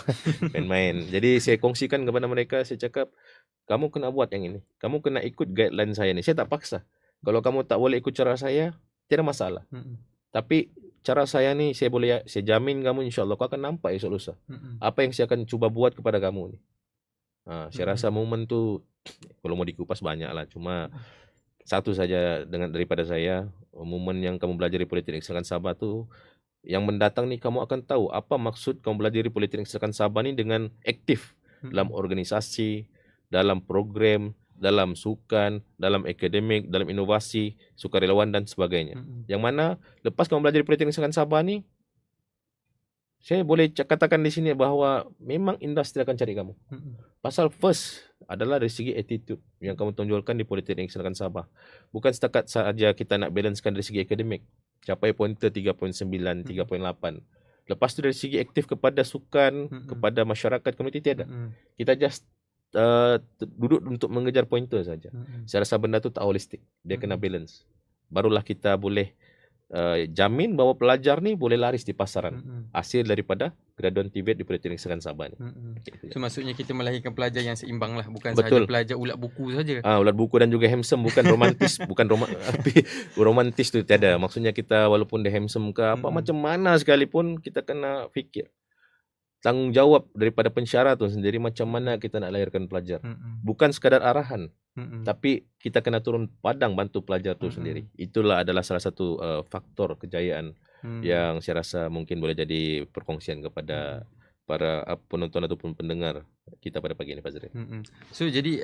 main-main. Jadi saya kongsikan kepada mereka, saya cakap, kamu kena buat yang ini. Kamu kena ikut guideline saya ni. Saya tak paksa. Kalau kamu tak boleh ikut cara saya, tidak masalah. Tapi cara saya ni saya jamin kamu insya-Allah kau akan nampak esok lusa. Apa yang saya akan cuba buat kepada kamu ni. Saya rasa momen tu kalau mau dikupas banyak lah, cuma satu saja daripada saya, momen yang kamu belajar di Politeknik Senakan Sabah tu yang mendatang ni kamu akan tahu apa maksud kamu belajar di Politeknik Serkan Sabah ni dengan aktif dalam organisasi, dalam program, dalam sukan, dalam akademik, dalam inovasi, sukarelawan dan sebagainya. Yang mana lepas kamu belajar di Politeknik Serkan Sabah ni, saya boleh katakan di sini bahawa memang industri akan cari kamu. Pasal first adalah dari segi attitude yang kamu tonjolkan di Politeknik Serkan Sabah. Bukan setakat saja kita nak balancekan dari segi akademik. Capai pointer 3.9, 3.8. Lepas tu dari segi aktif kepada sukan, kepada masyarakat, komuniti tiada. Kita just duduk untuk mengejar pointer saja. Saya rasa benda tu tak holistik. Dia kena balance. Barulah kita boleh jamin bahawa pelajar ni boleh laris di pasaran hasil daripada graduan TVET di Politeknik Serkan Sabah ni. So maksudnya kita melahirkan pelajar yang seimbang lah, bukan Betul. sahaja pelajar ulat buku saja. Ulat buku dan juga handsome, bukan romantis, bukan tapi romantis tu tiada. Maksudnya kita walaupun dia handsome ke apa macam mana sekalipun kita kena fikir tanggungjawab daripada pensyarah tu sendiri macam mana kita nak lahirkan pelajar. Bukan sekadar arahan. Tapi kita kena turun padang bantu pelajar tu sendiri. Itulah adalah salah satu faktor kejayaan yang saya rasa mungkin boleh jadi perkongsian kepada para penonton ataupun pendengar kita pada pagi ini, Pak Zrin. So jadi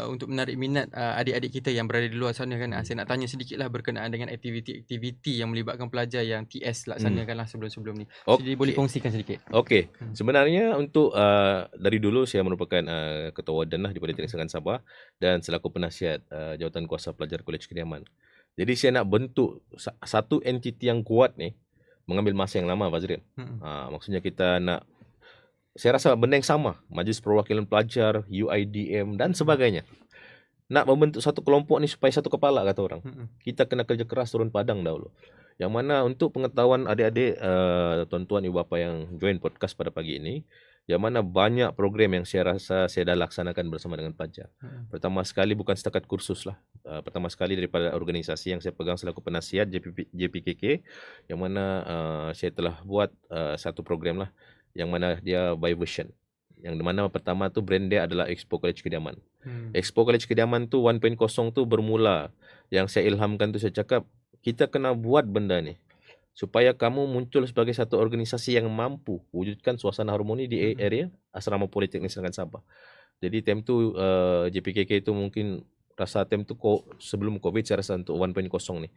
untuk menarik minat adik-adik kita yang berada di luar sana kan, saya nak tanya sedikitlah berkenaan dengan aktiviti-aktiviti yang melibatkan pelajar yang TS laksanakanlah sebelum-sebelum ni. So, jadi boleh kongsikan sedikit. Okey. Sebenarnya untuk dari dulu saya merupakan ketua wadan lah di Politeknik Serkan Sabah dan selaku penasihat jawatan kuasa pelajar Kolej Kediaman. Jadi saya nak bentuk satu entiti yang kuat ni mengambil masa yang lama, Pak Zrin. Maksudnya kita nak, saya rasa benda yang sama, Majlis Perwakilan Pelajar, UIDM dan sebagainya. Nak membentuk satu kelompok ni supaya satu kepala kata orang. Kita kena kerja keras turun padang dahulu. Yang mana untuk pengetahuan adik-adik, tuan-tuan, ibu bapa yang join podcast pada pagi ini, yang mana banyak program yang saya rasa saya dah laksanakan bersama dengan pelajar. Pertama sekali bukan setakat kursus lah. Pertama sekali daripada organisasi yang saya pegang selaku penasihat JPKK, yang mana saya telah buat satu program lah, yang mana dia by version. Yang mana pertama tu brand dia adalah Expo Kolej Kediaman. Expo Kolej Kediaman tu 1.0 tu bermula. Yang saya ilhamkan tu saya cakap, kita kena buat benda ni supaya kamu muncul sebagai satu organisasi yang mampu wujudkan suasana harmoni di area Asrama Politeknik Serkan Sabah. Jadi time tu JPKK tu mungkin rasa time tu sebelum COVID saya rasa untuk 1.0 ni.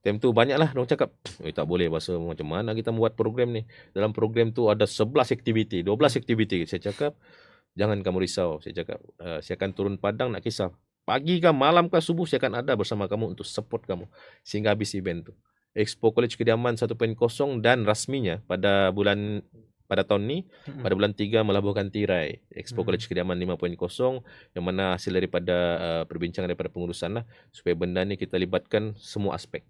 Time tu banyaklah orang cakap, tak boleh bahasa macam mana kita membuat program ni. Dalam program tu ada 11 aktiviti, 12 aktiviti. Saya cakap, jangan kamu risau. Saya cakap, saya akan turun padang nak kisah. Pagi kah, malam kah, subuh saya akan ada bersama kamu untuk support kamu sehingga habis event tu. Expo Kolej Kediaman 1.0 dan rasminya pada tahun ni, pada bulan 3 melabuhkan tirai Expo Kolej Kediaman 5.0, yang mana hasil daripada perbincangan daripada pengurusan lah, supaya benda ni kita libatkan semua aspek.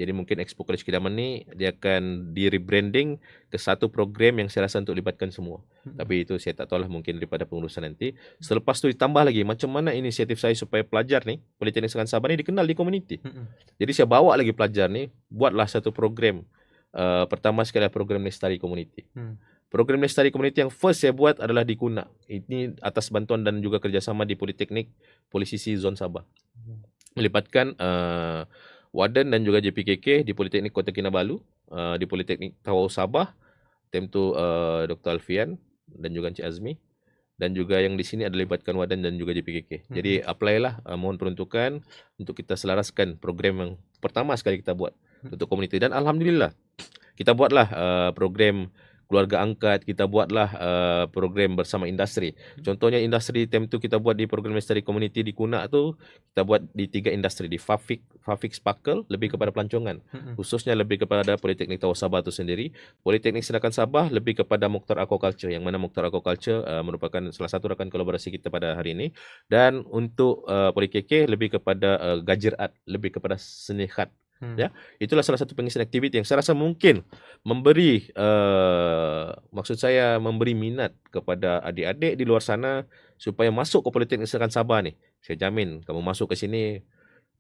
Jadi mungkin Expo Kolej Kediaman ni dia akan di rebranding ke satu program yang saya rasa untuk libatkan semua. Tapi itu saya tak tahu lah, mungkin daripada pengurusan nanti. Selepas tu ditambah lagi macam mana inisiatif saya supaya pelajar ni, Politeknik Serkan Sabah ni dikenal di komuniti. Jadi saya bawa lagi pelajar ni, buatlah satu program. Pertama sekali program Lestari Community. Program Lestari Community yang first saya buat adalah di Kuna. Ini atas bantuan dan juga kerjasama di Politeknik Polisisi Zon Sabah. Melibatkan Wadan dan juga JPKK di Politeknik Kota Kinabalu, di Politeknik Tawau Sabah, time tu Dr. Alfian dan juga Encik Azmi, dan juga yang di sini ada libatkan Wadan dan juga JPKK. Jadi apply lah, mohon peruntukan untuk kita selaraskan program yang pertama sekali kita buat untuk komuniti. Dan alhamdulillah kita buatlah program keluarga angkat, kita buatlah program bersama industri. Contohnya industri time tu kita buat di program Lestari Community di Kuna tu, kita buat di 3 industri, di Fafik Sparkle lebih kepada pelancongan, khususnya lebih kepada Politeknik Tawau Sabah tu sendiri. Politeknik Serkan Sabah lebih kepada Mokhtar Aquaculture, yang mana Mokhtar Aquaculture merupakan salah satu rakan kolaborasi kita pada hari ini. Dan untuk Polikeke lebih kepada Gajir Art, lebih kepada seni khat. Ya, itulah salah satu pengisian aktiviti yang saya rasa mungkin memberi maksud saya memberi minat kepada adik-adik di luar sana supaya masuk ke Politeknik Serkan Sabah ni. Saya jamin kamu masuk ke sini,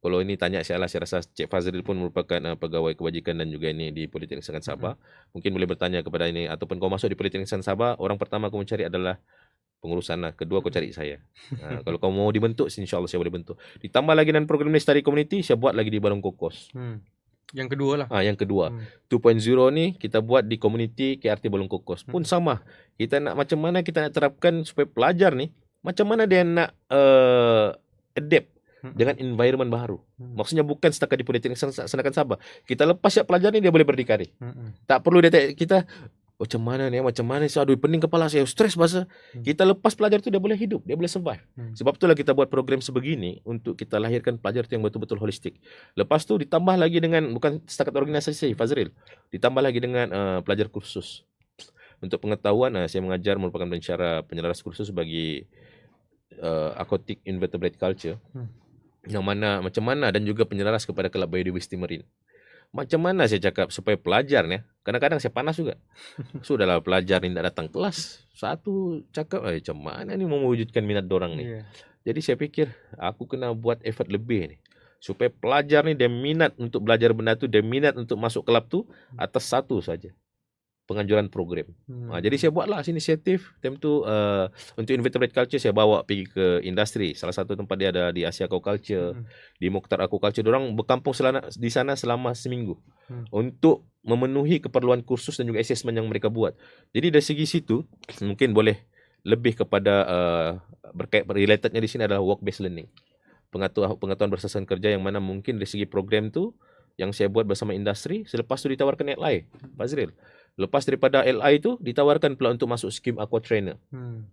kalau ini tanya saya rasa Cik Fazril pun merupakan pegawai kebajikan dan juga ini di Politeknik Serkan Sabah. Mungkin boleh bertanya kepada ini, ataupun kau masuk di Politeknik Serkan Sabah, orang pertama kau mencari adalah pengurusan lah. Kedua kau cari saya. Kalau kau mau dibentuk, insyaAllah saya boleh bentuk. Ditambah lagi dengan program Lestari Community, saya buat lagi di Balong Kokos. Yang kedua lah. Yang kedua, Hmm. 2.0 ni kita buat di community KRT Balong Kokos. Pun sama. Kita nak macam mana kita nak terapkan supaya pelajar ni macam mana dia nak adapt dengan environment baru. Maksudnya bukan setakat di Politeknik Senakan Sabah. Kita lepas siap pelajar ni dia boleh berdikari. Tak perlu dia kita macam mana sih, aduh pening kepala saya, stres bahasa. Kita lepas pelajar tu dia boleh hidup, dia boleh survive. Sebab itulah kita buat program sebegini untuk kita lahirkan pelajar tu yang betul-betul holistik. Lepas tu ditambah lagi dengan bukan setakat organisasi Fazril, ditambah lagi dengan pelajar kursus. Untuk pengetahuan, saya mengajar merupakan pensyarah penyelaras kursus bagi aquatic invertebrate culture, yang mana macam mana, dan juga penyelaras kepada Kelab Biodiversity Marine. Macam mana saya cakap supaya pelajar ni, kadang-kadang saya panas juga. Sudahlah pelajar ni tak datang kelas. Satu cakap, macam mana ni mau mewujudkan minat dorang ni. Jadi saya fikir, aku kena buat effort lebih ni. Supaya pelajar ni dia minat untuk belajar benda tu, dia minat untuk masuk kelab tu atas satu saja, penganjuran program. Jadi saya buatlah inisiatif time tu untuk invertebrate culture. Saya bawa pergi ke industri. Salah satu tempat dia ada di Asia Aquaculture, di Mokhtar Aquaculture. Diorang berkampung di sana selama seminggu untuk memenuhi keperluan kursus dan juga assessment yang mereka buat. Jadi dari segi situ mungkin boleh lebih kepada berkait relatednya di sini adalah work based learning, pengetahuan bersasaran kerja, yang mana mungkin dari segi program tu yang saya buat bersama industri. Selepas tu ditawarkan LI, Fazril. Lepas daripada LI tu ditawarkan pula untuk masuk skim Aqua Trainer.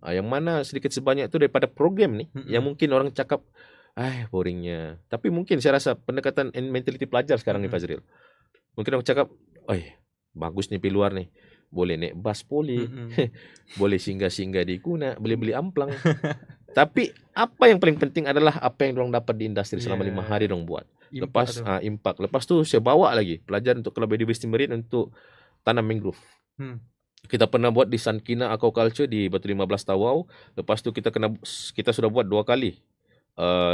Yang mana sedikit sebanyak tu daripada program ni yang mungkin orang cakap boringnya. Tapi mungkin saya rasa pendekatan mentality pelajar sekarang ni Fazril, mungkin orang cakap bagus ni pergi luar ni, boleh naik bas poli, boleh singgah-singgah di Kuna, boleh beli amplang. Tapi apa yang paling penting adalah apa yang orang dapat di industri selama 5 hari orang buat. Lepas impact. Lepas tu saya bawa lagi pelajar untuk Kelab Biodiversity Marine untuk tanam mangrove. Kita pernah buat di Sankina Aquaculture di Batu 15 Tawau. Lepas tu kita sudah buat 2 kali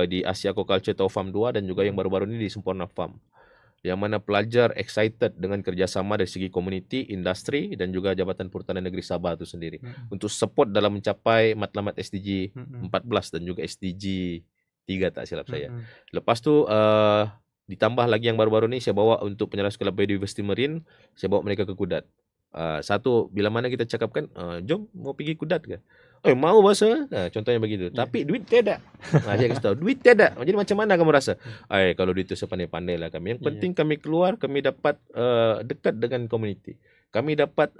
di Asia Aquaculture Tau Farm 2 dan juga yang baru-baru ni di Sempurna Farm. Yang mana pelajar excited dengan kerjasama dari segi community, industri dan juga Jabatan Perhutanan Negeri Sabah itu sendiri untuk support dalam mencapai matlamat SDG 14 dan juga SDG 3 tak silap saya. Lepas tu ditambah lagi yang baru-baru ni saya bawa untuk penyelas Kelab Biodiversity Marine, saya bawa mereka ke Kudat. Satu, bila mana kita cakapkan, jom mau pergi Kudat ke? Mau bahasa. Contohnya begitu. Tapi duit tiada. Saya kasih tahu, duit tiada. Jadi macam mana kamu rasa? Kalau duit itu sepandai-pandai lah kami. Yang penting kami keluar, kami dapat dekat dengan community. Kami dapat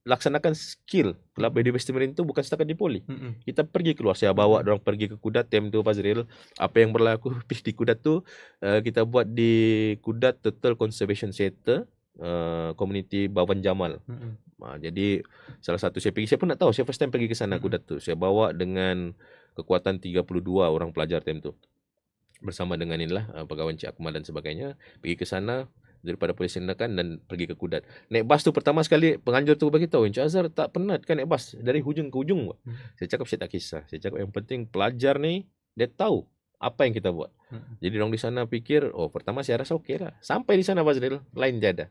laksanakan skill Kelab Biodiversity Marine tu bukan setakat di poli. Kita pergi keluar. Saya bawa orang pergi ke Kudat time tu Fazril. Apa yang berlaku di Kudat tu, kita buat di Kudat Turtle Conservation Center, community Bawan Jamal. Jadi salah satu saya pun nak tahu, saya first time pergi ke sana Kudat tu. Saya bawa dengan kekuatan 32 orang pelajar time tu. Bersama dengan inilah pegawai Encik Akmal dan sebagainya, pergi ke sana daripada Polis Tindakan dan pergi ke Kudat. Naik bas tu pertama sekali penganjur tu bagi tahu, Encik Azhar tak penat kan naik bas dari hujung ke hujung. Saya cakap saya tak kisah. Saya cakap yang penting pelajar ni dia tahu apa yang kita buat. Jadi orang di sana pikir, pertama saya rasa okey lah. Sampai di sana Fazril, lain tiada.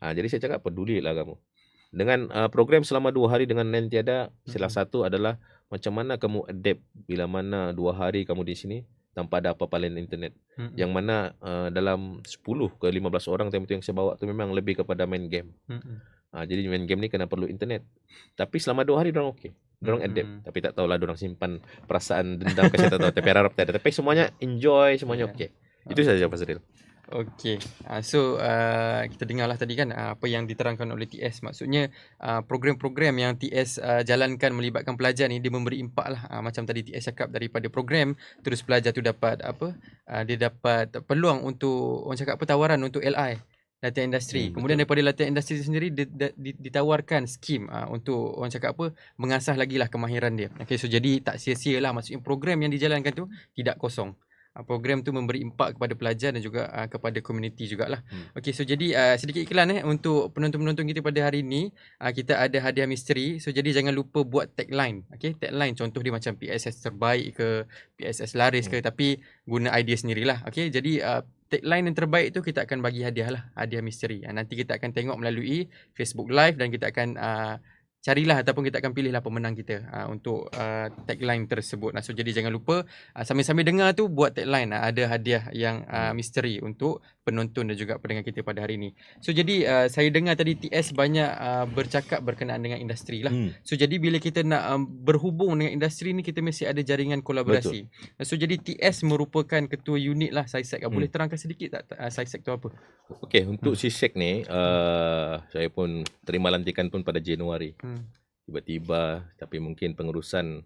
Jadi saya cakap pedulilah kamu. Dengan program selama 2 hari dengan lain tiada, salah satu adalah macam mana kamu adapt bila mana 2 hari kamu di sini tanpa ada apa-apa lain internet. Yang mana dalam 10 ke 15 orang time tu yang saya bawa tu memang lebih kepada main game. Jadi main game ni kena perlu internet. Tapi selama 2 hari dorang okey. Dorang adapt. Tapi tak tahulah dorang simpan perasaan dendam ke saya tak tahu. Tapi harap tak ada. Tapi semuanya enjoy, semuanya okey. Itu saja Fazril. Okey. Kita dengarlah tadi kan apa yang diterangkan oleh TS. Maksudnya program-program yang TS jalankan melibatkan pelajar ni dia memberi impak lah. Macam tadi TS cakap, daripada program terus pelajar tu dapat dia dapat peluang untuk orang cakap tawaran untuk LI, latihan industri. Kemudian daripada latihan industri sendiri ditawarkan skim untuk orang cakap mengasah lagi lah kemahiran dia. Okay, so jadi tak sia-sia lah. Maksudnya program yang dijalankan tu tidak kosong. Program tu memberi impak kepada pelajar dan juga kepada komuniti jugalah. Okey, so jadi sedikit iklan untuk penonton-penonton kita pada hari ini. Kita ada hadiah misteri. So jadi jangan lupa buat tagline. Okey, tagline contoh dia macam PSS terbaik ke, PSS laris ke, tapi guna idea sendirilah. Okey, jadi tagline yang terbaik tu kita akan bagi hadiah lah, hadiah misteri. Nanti kita akan tengok melalui Facebook Live dan kita akan carilah ataupun kita akan pilihlah pemenang kita untuk tagline tersebut. So jadi jangan lupa sambil-sambil dengar tu buat tagline, ada hadiah yang misteri untuk penonton dan juga pendengar kita pada hari ini. So jadi saya dengar tadi TS banyak bercakap berkenaan dengan industri lah. So jadi bila kita nak berhubung dengan industri ni, kita mesti ada jaringan kolaborasi. So jadi TS merupakan ketua unit lah SciSec. Boleh terangkan sedikit tak SciSec tu apa? Okey, untuk SciSec ni saya pun terima lantikan pun pada Januari. Tiba-tiba, tapi mungkin pengurusan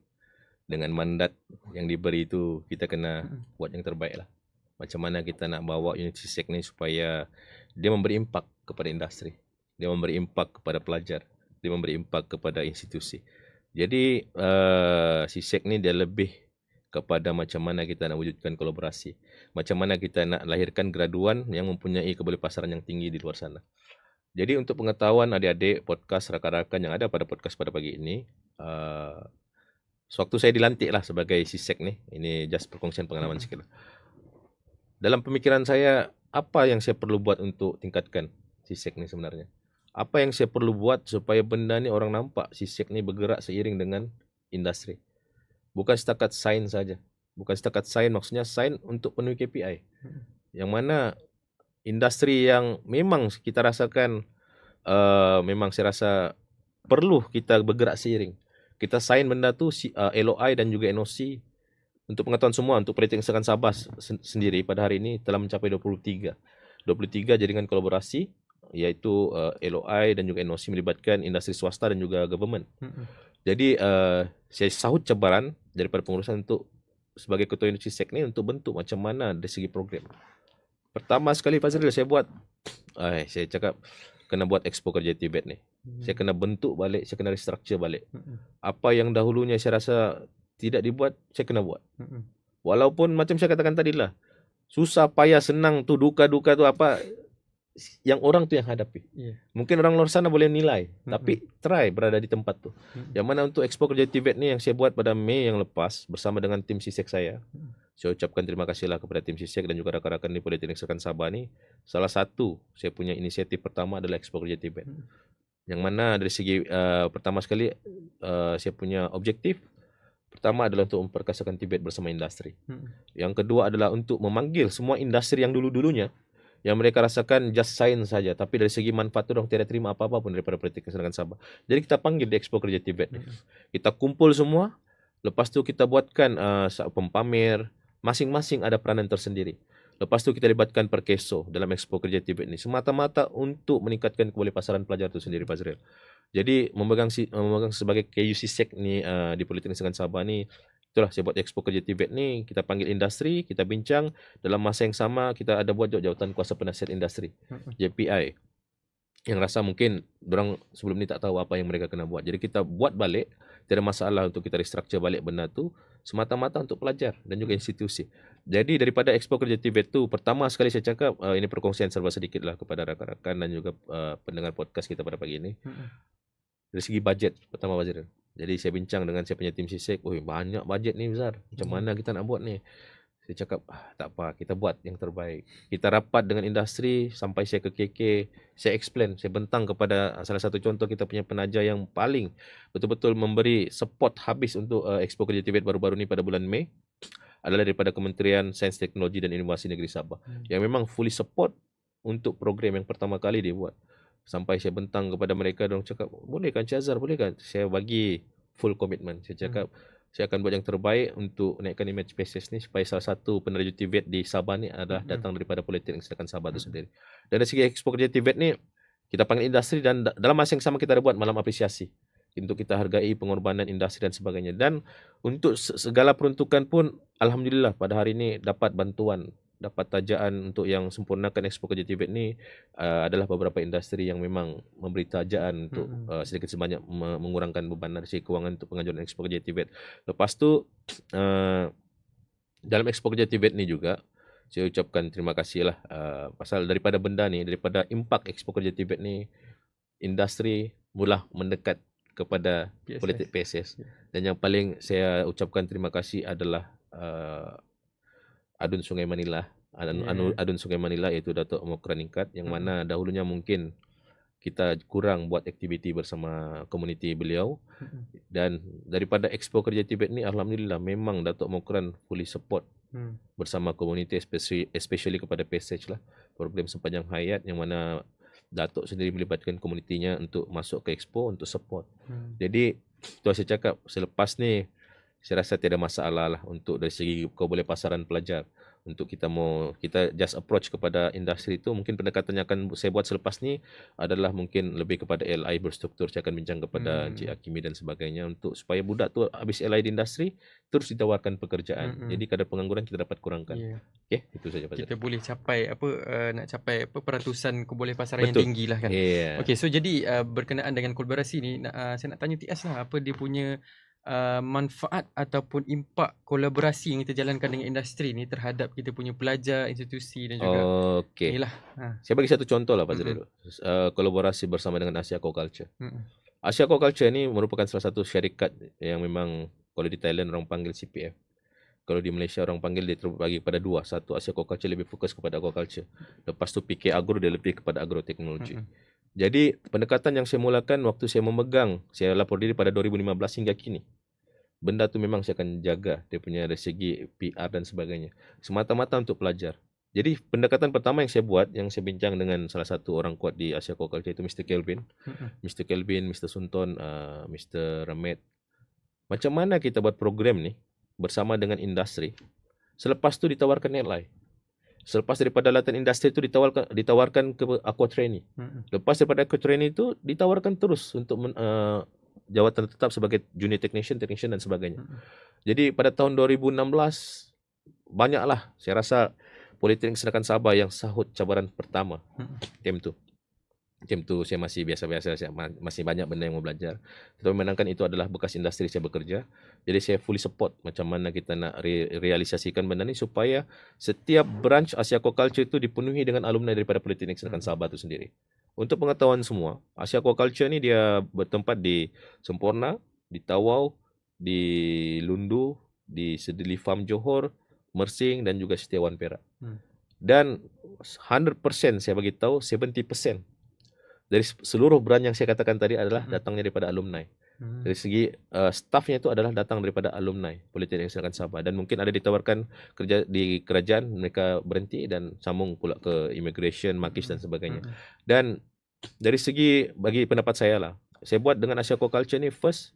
dengan mandat yang diberi itu kita kena buat yang terbaik lah. Macam mana kita nak bawa unit SciSec ni supaya dia memberi impak kepada industri, dia memberi impak kepada pelajar, dia memberi impak kepada institusi. Jadi SciSec ni dia lebih kepada macam mana kita nak wujudkan kolaborasi, macam mana kita nak lahirkan graduan yang mempunyai kebolehpasaran yang tinggi di luar sana. Jadi untuk pengetahuan adik-adik podcast rakan-rakan yang ada pada podcast pada pagi ini, sewaktu saya dilantik lah sebagai SciSec ni, ini just perkongsian pengalaman sikit lah. Dalam pemikiran saya, apa yang saya perlu buat untuk tingkatkan SciSec ni sebenarnya? Apa yang saya perlu buat supaya benda ni orang nampak SciSec ni bergerak seiring dengan industri? Bukan setakat sign saja. Bukan setakat sign, maksudnya sign untuk penuhi KPI. Yang mana industri yang memang kita rasakan, memang saya rasa perlu kita bergerak seiring. Kita sign benda tu LOI dan juga NOC. Untuk pengetahuan semua, untuk Politeknik Serkan Sabah sendiri pada hari ini telah mencapai 23 jaringan kolaborasi, iaitu LOI dan juga NOC melibatkan industri swasta dan juga government. Jadi saya sahut cabaran daripada pengurusan untuk sebagai ketua unit SciSec ni untuk bentuk macam mana dari segi program. Pertama sekali Fazril saya buat, saya cakap kena buat expo kerja Tibet ni. Saya kena bentuk balik, saya kena restructure balik. Apa yang dahulunya saya rasa tidak dibuat, saya kena buat. Walaupun macam saya katakan tadi lah, susah, payah, senang tu, duka-duka tu apa, yang orang tu yang hadapi. Mungkin orang luar sana boleh nilai, tapi try berada di tempat tu. Yang mana untuk expo kerja Tibet ni yang saya buat pada Mei yang lepas bersama dengan tim SciSec saya ucapkan terima kasihlah kepada tim SciSec dan juga rakan-rakan di Politeknik Serkan Sabah ni. Salah satu saya punya inisiatif pertama adalah expo kerja Tibet. Yang mana dari segi pertama sekali saya punya objektif pertama adalah untuk memperkasakan Tibet bersama industri. Yang kedua adalah untuk memanggil semua industri yang dulu-dulunya yang mereka rasakan just science saja, tapi dari segi manfaat tu orang tidak terima apa-apa pun daripada Politeknik Serkan Sabah. Jadi kita panggil di expo kerja Tibet. Kita kumpul semua, lepas tu kita buatkan pamer, masing-masing ada peranan tersendiri. Lepas tu kita libatkan Perkeso dalam expo kerja Tibet ni semata-mata untuk meningkatkan kebolehpasaran pelajar itu sendiri, Fazril. Jadi memegang sebagai KU SciSec ni di Politeknik Serkan Sabah ni, itulah saya buat expo kerja Tibet ni, kita panggil industri, kita bincang, dalam masa yang sama kita ada buat jawatan kuasa penasihat industri, JPI. Yang rasa mungkin orang sebelum ni tak tahu apa yang mereka kena buat. Jadi kita buat balik, tidak ada masalah untuk kita restructure balik benda tu semata-mata untuk pelajar dan juga institusi. Jadi daripada expo kerja Tibet tu, pertama sekali saya cakap, ini perkongsian serba sedikit lah kepada rakan-rakan dan juga pendengar podcast kita pada pagi ini. Dari segi bajet pertama Wazir. Jadi saya bincang dengan saya punya tim SciSec, banyak bajet ni besar. Macam mana kita nak buat ni? Saya cakap, tak apa, kita buat yang terbaik. Kita rapat dengan industri sampai saya ke KK, saya explain, saya bentang kepada salah satu contoh kita punya penaja yang paling betul-betul memberi support habis untuk expo kerja Tibet baru-baru ni pada bulan Mei adalah daripada Kementerian Sains Teknologi dan Inovasi Negeri Sabah. Yang memang fully support untuk program yang pertama kali dia buat. Sampai saya bentang kepada mereka, mereka cakap, boleh kan Cik Azhar, boleh kan? Saya bagi full commitment. Saya cakap, saya akan buat yang terbaik untuk naikkan image PSS ni supaya salah satu peneraju Tibet di Sabah ni adalah datang daripada Politeknik Serkan Sabah itu sendiri. Dan dari segi expo kerja Tibet ni, kita panggil industri dan dalam masa yang sama kita ada buat malam apresiasi untuk kita hargai pengorbanan industri dan sebagainya. Dan untuk segala peruntukan pun, alhamdulillah pada hari ini dapat bantuan, dapat tajaan untuk yang sempurnakan expo kerja Tibet ni adalah beberapa industri yang memang memberi tajaan untuk sedikit sebanyak mengurangkan beban dari segi kewangan untuk pengajuan expo kerja Tibet. Lepas tu dalam expo kerja Tibet ni juga saya ucapkan terima kasih lah pasal daripada benda ni, daripada impak expo kerja Tibet ni, industri mula mendekat kepada politik PSS. Dan yang paling saya ucapkan terima kasih adalah Adun Sungai Manila, Adun Sungai Manila iaitu Datuk Mokran Ingkat, yang mana dahulunya mungkin kita kurang buat aktiviti bersama komuniti beliau. Dan daripada expo kerja Tibet ni, alhamdulillah memang Datuk Mokran fully support bersama komuniti, especially kepada PSH lah. program sepanjang hayat yang mana Datuk sendiri melibatkan komunitinya untuk masuk ke expo untuk support. Jadi tu saya cakap selepas ni saya rasa tiada masalah lah untuk dari segi kau boleh pasaran pelajar. Untuk kita just approach kepada industri itu, mungkin pendekatan yang akan saya buat selepas ni adalah mungkin lebih kepada LI berstruktur. Saya akan bincang kepada Encik Hakimi dan sebagainya untuk supaya budak tu habis LI di industri terus ditawarkan pekerjaan. Jadi kadar pengangguran kita dapat kurangkan. Okey, itu saja Pak. Kita boleh capai nak capai peratusan boleh pasaran yang Betul. tinggi lah kan. Yeah. Okey, so jadi berkenaan dengan kolaborasi ni saya nak tanya TS lah apa dia punya manfaat ataupun impak kolaborasi yang kita jalankan dengan industri ni terhadap kita punya pelajar, institusi dan juga Okey. inilah. Saya bagi satu contoh lah Pak Zril. Kolaborasi bersama dengan Asia Aquaculture. Asia Aquaculture ni merupakan salah satu syarikat yang memang kalau di Thailand orang panggil CPF. Kalau di Malaysia orang panggil dia terbagi kepada dua. Satu Asia Aquaculture lebih fokus kepada aquaculture. Lepas tu PK Agro dia lebih kepada agroteknologi. Jadi pendekatan yang saya mulakan waktu saya memegang, saya lapor diri pada 2015 hingga kini. Benda tu memang saya akan jaga dia punya dari segi PR dan sebagainya. Semata-mata untuk pelajar. Jadi pendekatan pertama yang saya buat, yang saya bincang dengan salah satu orang kuat di Asia Aquaculture itu Mr. Kelvin. Mr. Kelvin, Mr. Sunton, Mr. Ramet. Macam mana kita buat program ni bersama dengan industri. Selepas tu ditawarkan LI. Selepas daripada latihan industri itu ditawarkan ke aqua trainee. Lepas daripada aqua trainee itu ditawarkan terus untuk jawatan tetap sebagai junior technician dan sebagainya. Jadi pada tahun 2016 banyaklah saya rasa Politeknik Senakan Sabah yang sahut cabaran pertama. Time tu saya masih biasa-biasa, saya masih banyak benda yang mau belajar. Tetapi menangkan itu adalah bekas industri saya bekerja. Jadi saya fully support macam mana kita nak realisasikan benda ni supaya setiap branch Asia Aquaculture itu dipenuhi dengan alumni daripada Politeknik Senakan Sabah itu sendiri. Untuk pengetahuan semua, Asia Aquaculture ni dia bertempat di Semporna, di Tawau, di Lundu, di Sedili Farm Johor, Mersing dan juga Setiawan Perak. Dan 100% saya bagi tahu 70% dari seluruh brand yang saya katakan tadi adalah datangnya daripada alumni. Dari segi staffnya itu adalah datang daripada alumni Politeknik Senakan Sabah. Dan mungkin ada ditawarkan kerja di kerajaan, mereka berhenti dan sambung pula ke immigration, makis dan sebagainya. Dan dari segi bagi pendapat saya lah, saya buat dengan Asia Aquaculture ni first,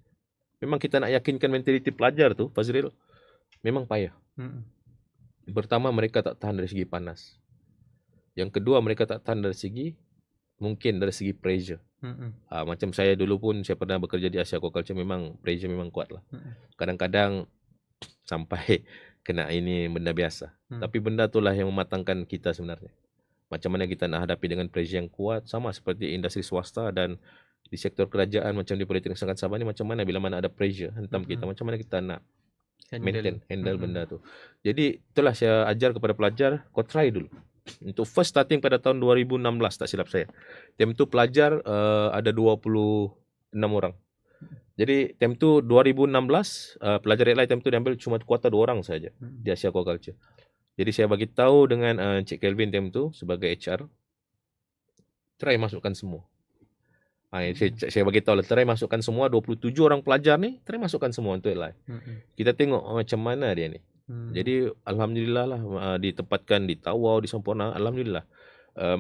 memang kita nak yakinkan mentaliti pelajar tu, Fazril, memang payah. Pertama, mereka tak tahan dari segi panas. Yang kedua, mereka tak tahan dari segi mungkin dari segi pressure. Macam saya dulu pun saya pernah bekerja di Asia Aquaculture, memang pressure memang kuat lah. Kadang-kadang sampai kena ini benda biasa. Tapi benda itulah yang mematangkan kita sebenarnya. Macam mana kita nak hadapi dengan pressure yang kuat, sama seperti industri swasta dan di sektor kerajaan macam di Politeknik Senakan Sabah ni, macam mana bila mana ada pressure hantam kita, macam mana kita nak handle benda tu. Jadi itulah saya ajar kepada pelajar, kau try dulu. Untuk first starting pada tahun 2016 tak silap saya. Time tu pelajar ada 26 orang. Jadi time tu 2016 pelajar LI time tu diambil cuma kuota 2 orang saja di Asia Aquaculture. Jadi saya bagi tahu dengan Encik Kelvin time tu sebagai HR, try masukkan semua. Saya bagi tahu lah, try masukkan semua 27 orang pelajar ni, try masukkan semua untuk LI. Kita tengok macam mana dia ni. Jadi alhamdulillah lah ditempatkan di Tawau, di Semporna, alhamdulillah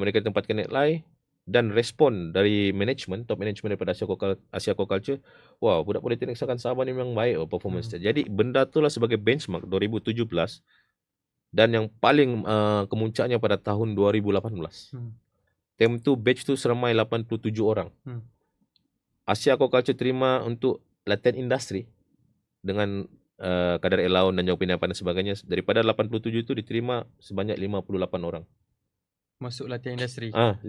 mereka ditempatkan LI dan respon dari management, top management daripada Asia Aquaculture, wow, budak Politeknik Senakan Sabah ni memang baik performance dia. Jadi benda tu lah sebagai benchmark 2017 dan yang paling kemuncaknya pada tahun 2018. Time tu batch tu seramai 87 orang. Asia Aquaculture terima untuk latihan industri dengan kadar allowance dan jawab pindahan dan sebagainya. Daripada 87 itu diterima sebanyak 58 orang. Masuk latihan industri. 58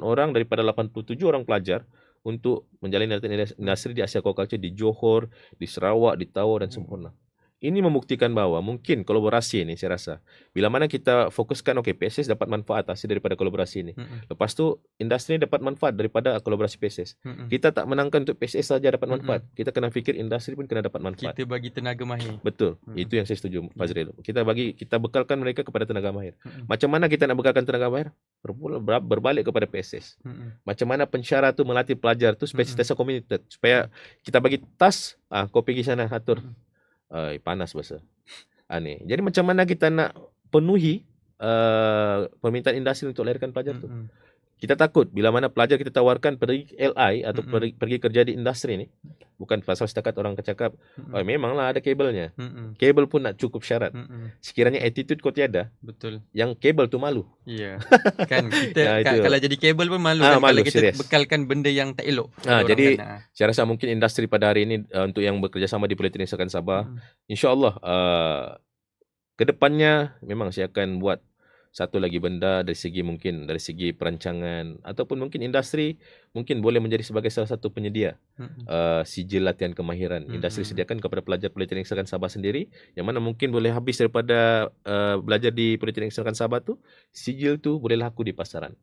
orang daripada 87 orang pelajar untuk menjalani latihan industri di Asia Aquaculture di Johor, di Sarawak, di Tawau dan Semporna. Ini membuktikan bahawa mungkin kolaborasi ini saya rasa bila mana kita fokuskan PSS dapat manfaat hasil daripada kolaborasi ini. Lepas tu industri dapat manfaat daripada kolaborasi PSS. Kita tak menangkan untuk PSS saja dapat manfaat. Kita kena fikir industri pun kena dapat manfaat. Kita bagi tenaga mahir. Betul. Itu yang saya setuju Fazril. Kita bekalkan mereka kepada tenaga mahir. Macam mana kita nak bekalkan tenaga mahir? Berbalik kepada PSS. Macam mana pensyarah tu melatih pelajar tu supaya sentiasa committed, supaya kita bagi task, kau pergi sana atur. Panas bahasa. Jadi macam mana kita nak penuhi permintaan industri untuk lahirkan pelajar tu. Mm-mm. Kita takut bila mana pelajar kita tawarkan pergi LI atau Mm-mm. pergi kerja di industri ni, bukan pasal setakat orang cakap, oh Mm-mm. memanglah ada kabelnya. Mm-mm. Kabel pun nak cukup syarat. Mm-mm. Sekiranya attitude kau tiada, Betul. yang kabel tu malu. Ya. Kan kita itu. kalau jadi kabel pun malu kan Malu, kalau kita serius. bekalkan benda yang tak elok. pada orang Jadi kan. saya rasa mungkin industri pada hari ini untuk yang bekerjasama di Politeknik Serkan Sabah, insya-Allah kedepannya memang saya akan buat satu lagi benda dari segi perancangan ataupun mungkin industri mungkin boleh menjadi sebagai salah satu penyedia sijil latihan kemahiran. Industri sediakan kepada pelajar Politeknik Serkan Sabah sendiri yang mana mungkin boleh habis daripada belajar di Politeknik Serkan Sabah tu, sijil tu boleh laku di pasaran.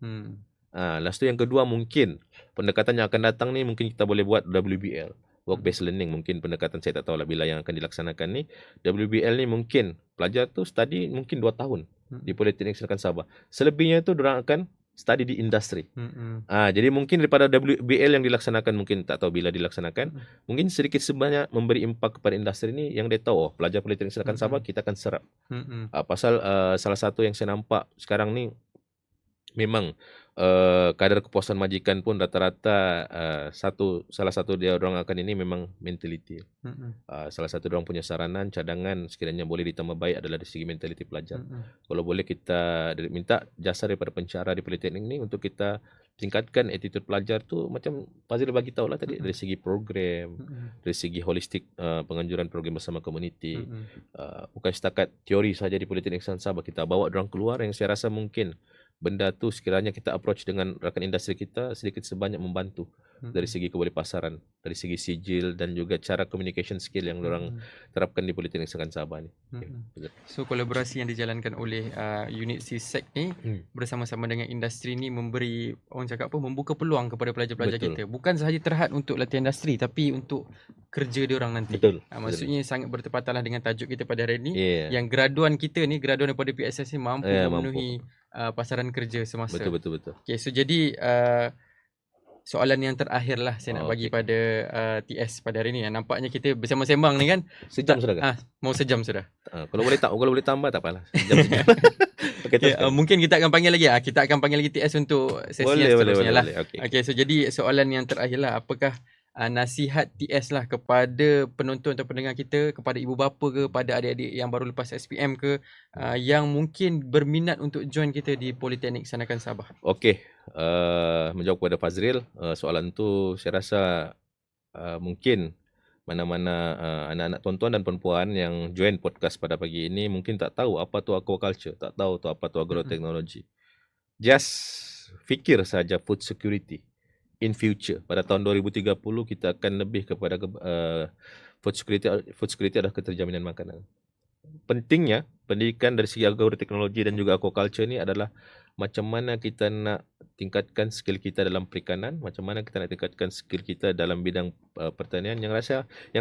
Lepas tu yang kedua mungkin pendekatan yang akan datang ni mungkin kita boleh buat WBL, work based learning. Mungkin pendekatan saya tak tahu lah bila yang akan dilaksanakan ni. WBL ni mungkin pelajar tu study mungkin 2 tahun di Politeknik Serkan Sabah. Selebihnya tu diorang akan study di industri. Jadi mungkin daripada WBL yang dilaksanakan mungkin tak tahu bila dilaksanakan, mungkin sedikit sebanyak memberi impak kepada industri ni yang dia tahu, oh pelajar Politeknik Serkan Sabah kita akan serap. Pasal salah satu yang saya nampak sekarang ni memang kadar kepuasan majikan pun rata-rata salah satu dia orang akan ini memang mentaliti. Salah satu orang punya saranan cadangan sekiranya boleh ditambah baik adalah dari segi mentaliti pelajar. Kalau boleh kita minta jasa daripada pencara di Politeknik ni untuk kita tingkatkan attitude pelajar tu, macam Fazil bagi tahu lah tadi, dari segi program, dari segi holistik penganjuran program bersama komuniti. Bukan setakat teori saja di Politeknik Serkan Sabah, kita bawa orang keluar yang saya rasa mungkin benda tu sekiranya kita approach dengan rakan industri kita sedikit sebanyak membantu dari segi keboleh pasaran, dari segi sijil dan juga cara communication skill yang orang terapkan di Politeknik Serkan Sabah ni. So kolaborasi yang dijalankan oleh unit CSEC ni bersama-sama dengan industri ni memberi, orang cakap apa, membuka peluang kepada pelajar-pelajar kita. Bukan sahaja terhad untuk latihan industri tapi untuk kerja diorang nanti. Maksudnya sangat bertepatanlah dengan tajuk kita pada hari ini, yang graduan kita ni, graduan daripada PSS ni mampu memenuhi pasaran kerja semasa. Betul. Okay, so jadi soalan yang terakhir lah saya nak bagi pada TS pada hari ni. Nampaknya kita bersama-sembang ni kan. Sejam sudah kan? Mau sejam sudah. Kalau boleh tambah tak apalah. Sejam. Mungkin kita akan panggil lagi. Kita akan panggil lagi TS untuk sesi yang seterusnya lah. Okay, so jadi soalan yang terakhir lah. Apakah nasihat TS lah kepada penonton atau pendengar kita, kepada ibu bapa ke, pada adik-adik yang baru lepas SPM ke, yang mungkin berminat untuk join kita di Politeknik Serkan Sabah? Okey, menjawab kepada Fazril, soalan tu saya rasa mungkin mana-mana anak-anak tonton dan perempuan yang join podcast pada pagi ini mungkin tak tahu apa tu aquaculture, tak tahu tu apa tu agroteknologi. Just fikir saja food security. In future, pada tahun 2030 kita akan lebih kepada food security adalah keterjaminan makanan. Pentingnya pendidikan dari segi agroteknologi dan juga aquaculture ni adalah macam mana kita nak tingkatkan skill kita dalam perikanan, macam mana kita nak tingkatkan skill kita dalam bidang pertanian, yang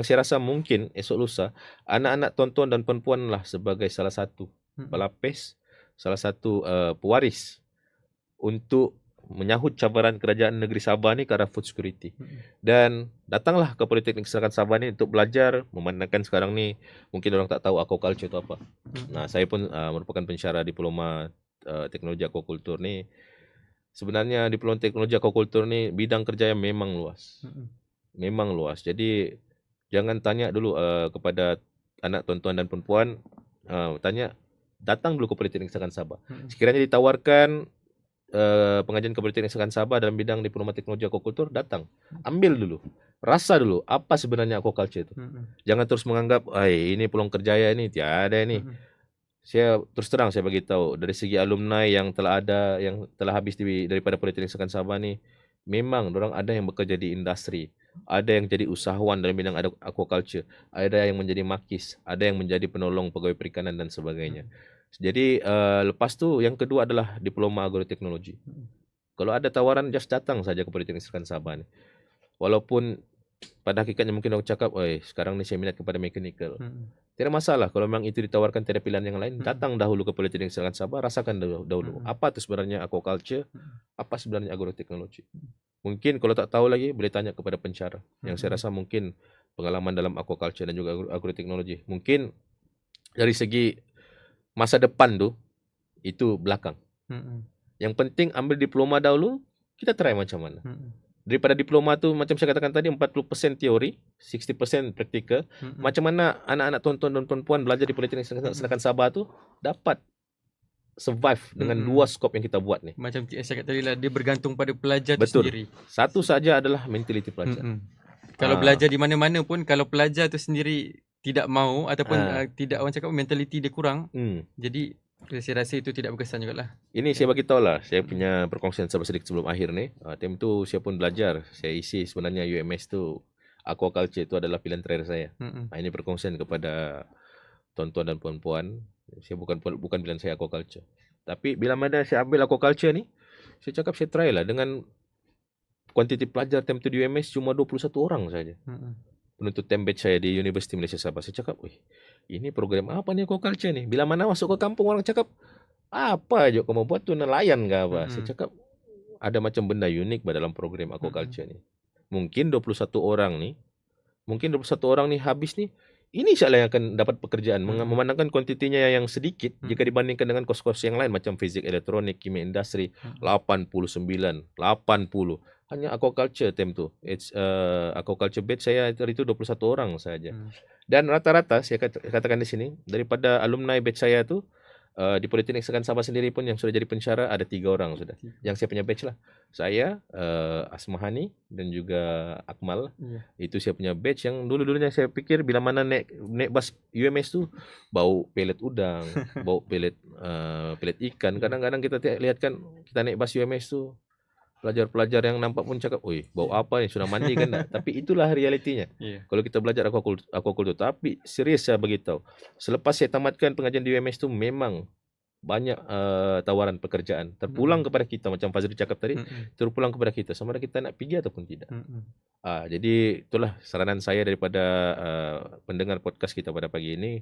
saya rasa mungkin esok lusa anak-anak tonton dan perempuan lah sebagai salah satu pelapis, salah satu pewaris untuk menyahut cabaran kerajaan negeri Sabah ni ke arah food security. Dan datanglah ke Politeknik Serkan Sabah ni untuk belajar, memandangkan sekarang ni mungkin orang tak tahu aquaculture tu apa. Saya pun merupakan pensyarah diploma teknologi aquakultur ni. Sebenarnya diploma teknologi aquakultur ni bidang kerja yang memang luas. Memang luas. Jadi jangan tanya dulu kepada anak tonton dan perempuan, datang dulu ke Politeknik Serkan Sabah. Sekiranya ditawarkan pengajian ke Politeknik Serkan Sabah dalam bidang diploma teknologi aquakultur, datang. Ambil dulu. Rasa dulu apa sebenarnya aquaculture itu. Jangan terus menganggap, ini peluang kerjaya ini tiada ini. Saya terus terang saya bagi tahu dari segi alumni yang telah ada, yang telah habis daripada Politeknik Serkan Sabah ni, memang orang ada yang bekerja di industri, ada yang jadi usahawan dalam bidang aquaculture, ada yang menjadi makis, ada yang menjadi penolong pegawai perikanan dan sebagainya. Jadi lepas tu yang kedua adalah diploma agroteknologi. Kalau ada tawaran, just datang saja ke Politeknik Serkan Sabah ni. Walaupun pada hakikatnya mungkin orang cakap, sekarang ni saya minat kepada mechanical. Tidak masalah kalau memang itu ditawarkan tiada pilihan yang lain. Datang dahulu ke Politeknik Serkan Sabah, rasakan dahulu apa itu sebenarnya aquaculture, apa sebenarnya agroteknologi. Mungkin kalau tak tahu lagi boleh tanya kepada pencara yang saya rasa mungkin pengalaman dalam aquaculture dan juga agroteknologi. Mungkin dari segi masa depan tu itu belakang. Mm-mm. Yang penting ambil diploma dahulu, kita try macam mana. Mm-mm. Daripada diploma tu macam saya katakan tadi 40% teori, 60% praktikal. Mm-mm. Macam mana anak-anak tuan-tuan dan puan-puan belajar di Politeknik Senakan Sabah tu dapat survive dengan Mm-mm. dua skop yang kita buat ni. Macam TS cakap tadi lah, dia bergantung pada pelajar tu Betul. sendiri. Satu saja adalah mentaliti pelajar. Mm-mm. Kalau belajar di mana-mana pun, kalau pelajar tu sendiri tidak mau ataupun tidak, orang cakap mentaliti dia kurang, jadi saya rasa itu tidak berkesan jugalah. Ini saya bagi tahu lah, saya punya perkongsian sedikit sebelum akhir ni. Time tu saya pun belajar, saya isi sebenarnya UMS tu, aquaculture itu adalah pilihan terakhir saya. Ini perkongsian kepada tuan-tuan dan puan-puan. Saya bukan pilihan saya aquaculture. Tapi bila mana saya ambil aquaculture ni, saya cakap saya try lah dengan kuantiti pelajar time tu di UMS cuma 21 orang saja. Penuntut time batch saya di Universiti Malaysia Sabah. Saya cakap, wih, ini program apa ni aquaculture ni? Bila mana masuk ke kampung orang cakap, apa aja kamu buat tu nelayan ke apa? Saya cakap, ada macam benda unik dalam program aquaculture ni. Mungkin 21 orang ni habis ni, ini insyaAllah yang akan dapat pekerjaan. Memandangkan kuantitinya yang sedikit jika dibandingkan dengan kos-kos yang lain macam fizik, elektronik, kimia industri, 89, 80. Hanya aquaculture time tu. Aquaculture batch saya hari itu 21 orang saja. Dan rata-rata saya katakan di sini, daripada alumni batch saya tu, di Politeknik Senakan Sabah sendiri pun yang sudah jadi pensyarah ada 3 orang sudah. Yang saya punya batch lah. Saya, Asmahani dan juga Akmal. Itu saya punya batch yang dulu-dulunya saya pikir bila mana naik bas UMS tu bau pelet udang, bau pelet ikan. Kadang-kadang kita lihat kan kita naik bas UMS tu, pelajar-pelajar yang nampak pun cakap, "Oi, bau apa ni? Sudah mandi kan?" Tapi itulah realitinya. Kalau kita belajar aquaculture, tapi serius saya beritahu, selepas saya tamatkan pengajian di UMS tu memang banyak tawaran pekerjaan terpulang kepada kita, macam Fazri cakap tadi, terpulang kepada kita sama ada kita nak pergi ataupun tidak. Jadi itulah saranan saya daripada pendengar podcast kita pada pagi ini.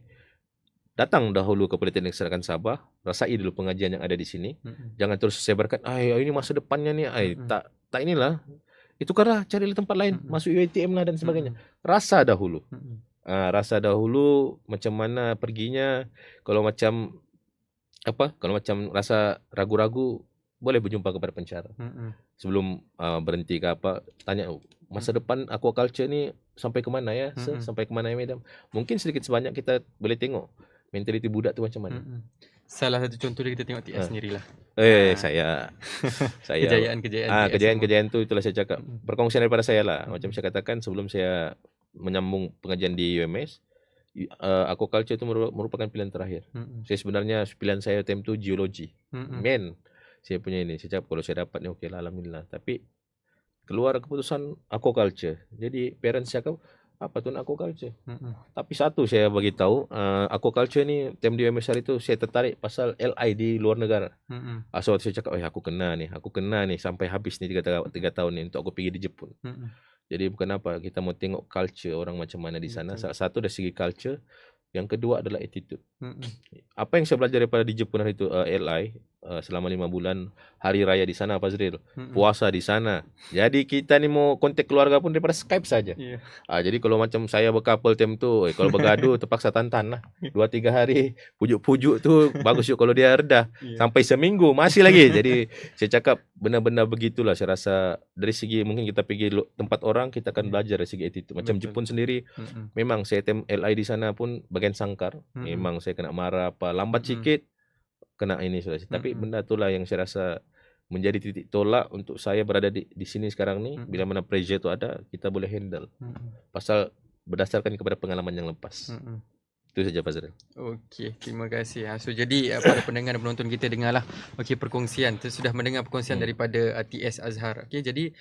Datang dahulu ke Politeknik Senakan Sabah, rasai dulu pengajian yang ada di sini. Jangan terus sebarkan, ini masa depannya ni, tak inilah.Itukanlah, carilah tempat lain, masuk UiTM lah dan sebagainya. Rasa dahulu. Rasa dahulu macam mana perginya. Kalau macam rasa ragu-ragu, boleh berjumpa kepada pensyarah. Sebelum berhenti ke apa, tanya masa depan aquaculture ni sampai ke mana ya? Sampai ke mana ya, madam? Mungkin sedikit sebanyak kita boleh tengok mentaliti budak tu macam mana. Salah satu contoh dia kita tengok TS sendirilah. Saya kejayaan tu itulah saya cakap. Perkongsian daripada saya lah. Macam saya katakan sebelum saya menyambung pengajian di UMS, aquaculture itu merupakan pilihan terakhir. Saya sebenarnya pilihan saya time tu geologi. Saya punya ini, saya cakap kalau saya dapat ni okeylah, alhamdulillah. Tapi keluar keputusan aquaculture. Jadi parents cakap, apa tu nak aquaculture? Tapi satu saya bagi tahu, aquaculture ni time di UMS itu saya tertarik pasal LI di luar negara. So saya cakap, aku kena ni sampai habis ni 3 tahun ni untuk aku pergi di Jepun. Jadi bukan apa, kita mau tengok culture orang macam mana di sana. Salah satu dari segi culture, yang kedua adalah attitude. Apa yang saya belajar daripada di Jepun hari itu, LI selama 5 bulan, hari raya di sana Fazril, puasa di sana. Jadi kita ni mau kontak keluarga pun daripada Skype saja. Jadi kalau macam saya berkapal time tu, kalau bergaduh terpaksa tantan lah. 2-3 hari pujuk-pujuk tu bagus juga kalau dia redah. Sampai seminggu masih lagi. Jadi saya cakap benar-benar begitulah. Saya rasa dari segi mungkin kita pergi tempat orang, kita akan belajar dari segi attitude. Macam Jepun sendiri, memang saya time LI di sana pun bagian sangkar. Memang saya kena marah apa, lambat sikit kena ini sudah. Tapi benda itulah yang saya rasa menjadi titik tolak untuk saya berada di sini sekarang ni. Bila mana pressure tu ada, kita boleh handle. Pasal berdasarkan kepada pengalaman yang lepas. Itu saja Fazril. Okey, terima kasih. So jadi para pendengar dan penonton kita dengarlah perkongsian. Kita sudah mendengar perkongsian daripada TS Azhar. Okey, jadi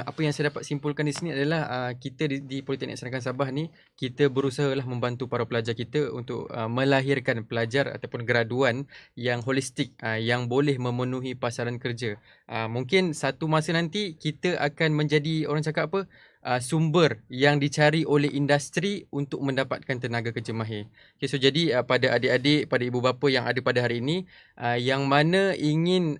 apa yang saya dapat simpulkan di sini adalah kita di Politeknik Senakan Sabah ni, kita berusahalah membantu para pelajar kita untuk melahirkan pelajar ataupun graduan yang holistik, yang boleh memenuhi pasaran kerja. Mungkin satu masa nanti kita akan menjadi, orang cakap apa, sumber yang dicari oleh industri untuk mendapatkan tenaga kerja mahir. Okay, so jadi pada adik-adik, pada ibu bapa yang ada pada hari ini, yang mana ingin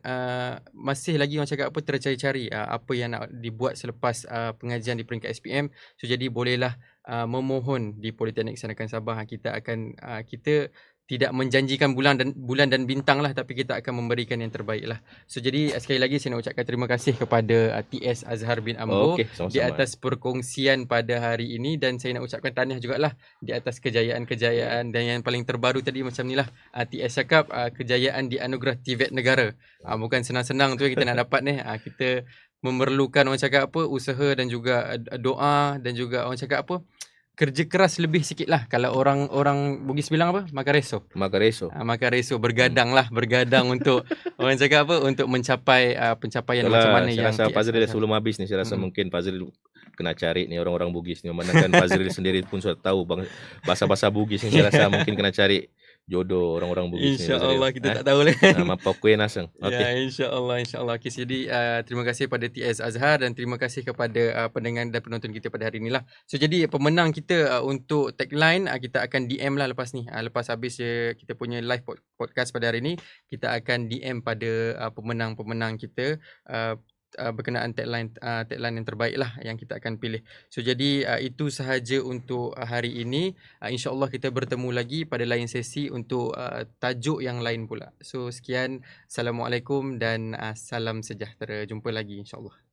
masih lagi, orang cakap apa, tercari-cari apa yang nak dibuat selepas pengajian di peringkat SPM, so jadi bolehlah memohon di Politeknik Senakan Sabah. Kita tidak menjanjikan bulan dan bintang lah, tapi kita akan memberikan yang terbaik lah. So jadi sekali lagi saya nak ucapkan terima kasih kepada TS Azhar bin Ambo Okey, di sama-sama. atas perkongsian pada hari ini, dan saya nak ucapkan tahniah jugalah di atas kejayaan-kejayaan, dan yang paling terbaru tadi macam ni lah, TS cakap kejayaan di anugerah TVET negara. Bukan senang-senang tu yang kita nak dapat ni. Kita memerlukan orang cakap apa, usaha dan juga doa, dan juga orang cakap apa, kerja keras lebih sikit lah. Kalau orang Bugis bilang apa? Makan reso. Makan reso. Makan reso, bergadang lah, bergadang untuk orang cakap apa, untuk mencapai pencapaian macam mana Saya yang rasa TS Fazril Azhar. sebelum habis ni, saya rasa Mm-mm. mungkin Fazril kena cari ni orang-orang Bugis ni. Mana kan Fazril sendiri pun sudah tahu bahasa-bahasa Bugis ni, saya rasa mungkin kena cari jodoh orang-orang Bugis ni Fazril. InsyaAllah kita tak tahu lah. Mampu kue nasang. Okey. Ya, insyaAllah. Okay, jadi terima kasih pada TS Azhar, dan terima kasih kepada pendengar dan penonton kita pada hari ni lah. So jadi pemenang kita untuk tagline kita akan DM lah lepas ni. Lepas habis kita punya live podcast pada hari ni, kita akan DM pada pemenang-pemenang kita berkenaan tagline yang terbaik lah yang kita akan pilih. So jadi itu sahaja untuk hari ini. InsyaAllah kita bertemu lagi pada lain sesi untuk tajuk yang lain pula. So sekian, Assalamualaikum dan salam sejahtera. Jumpa lagi insyaAllah.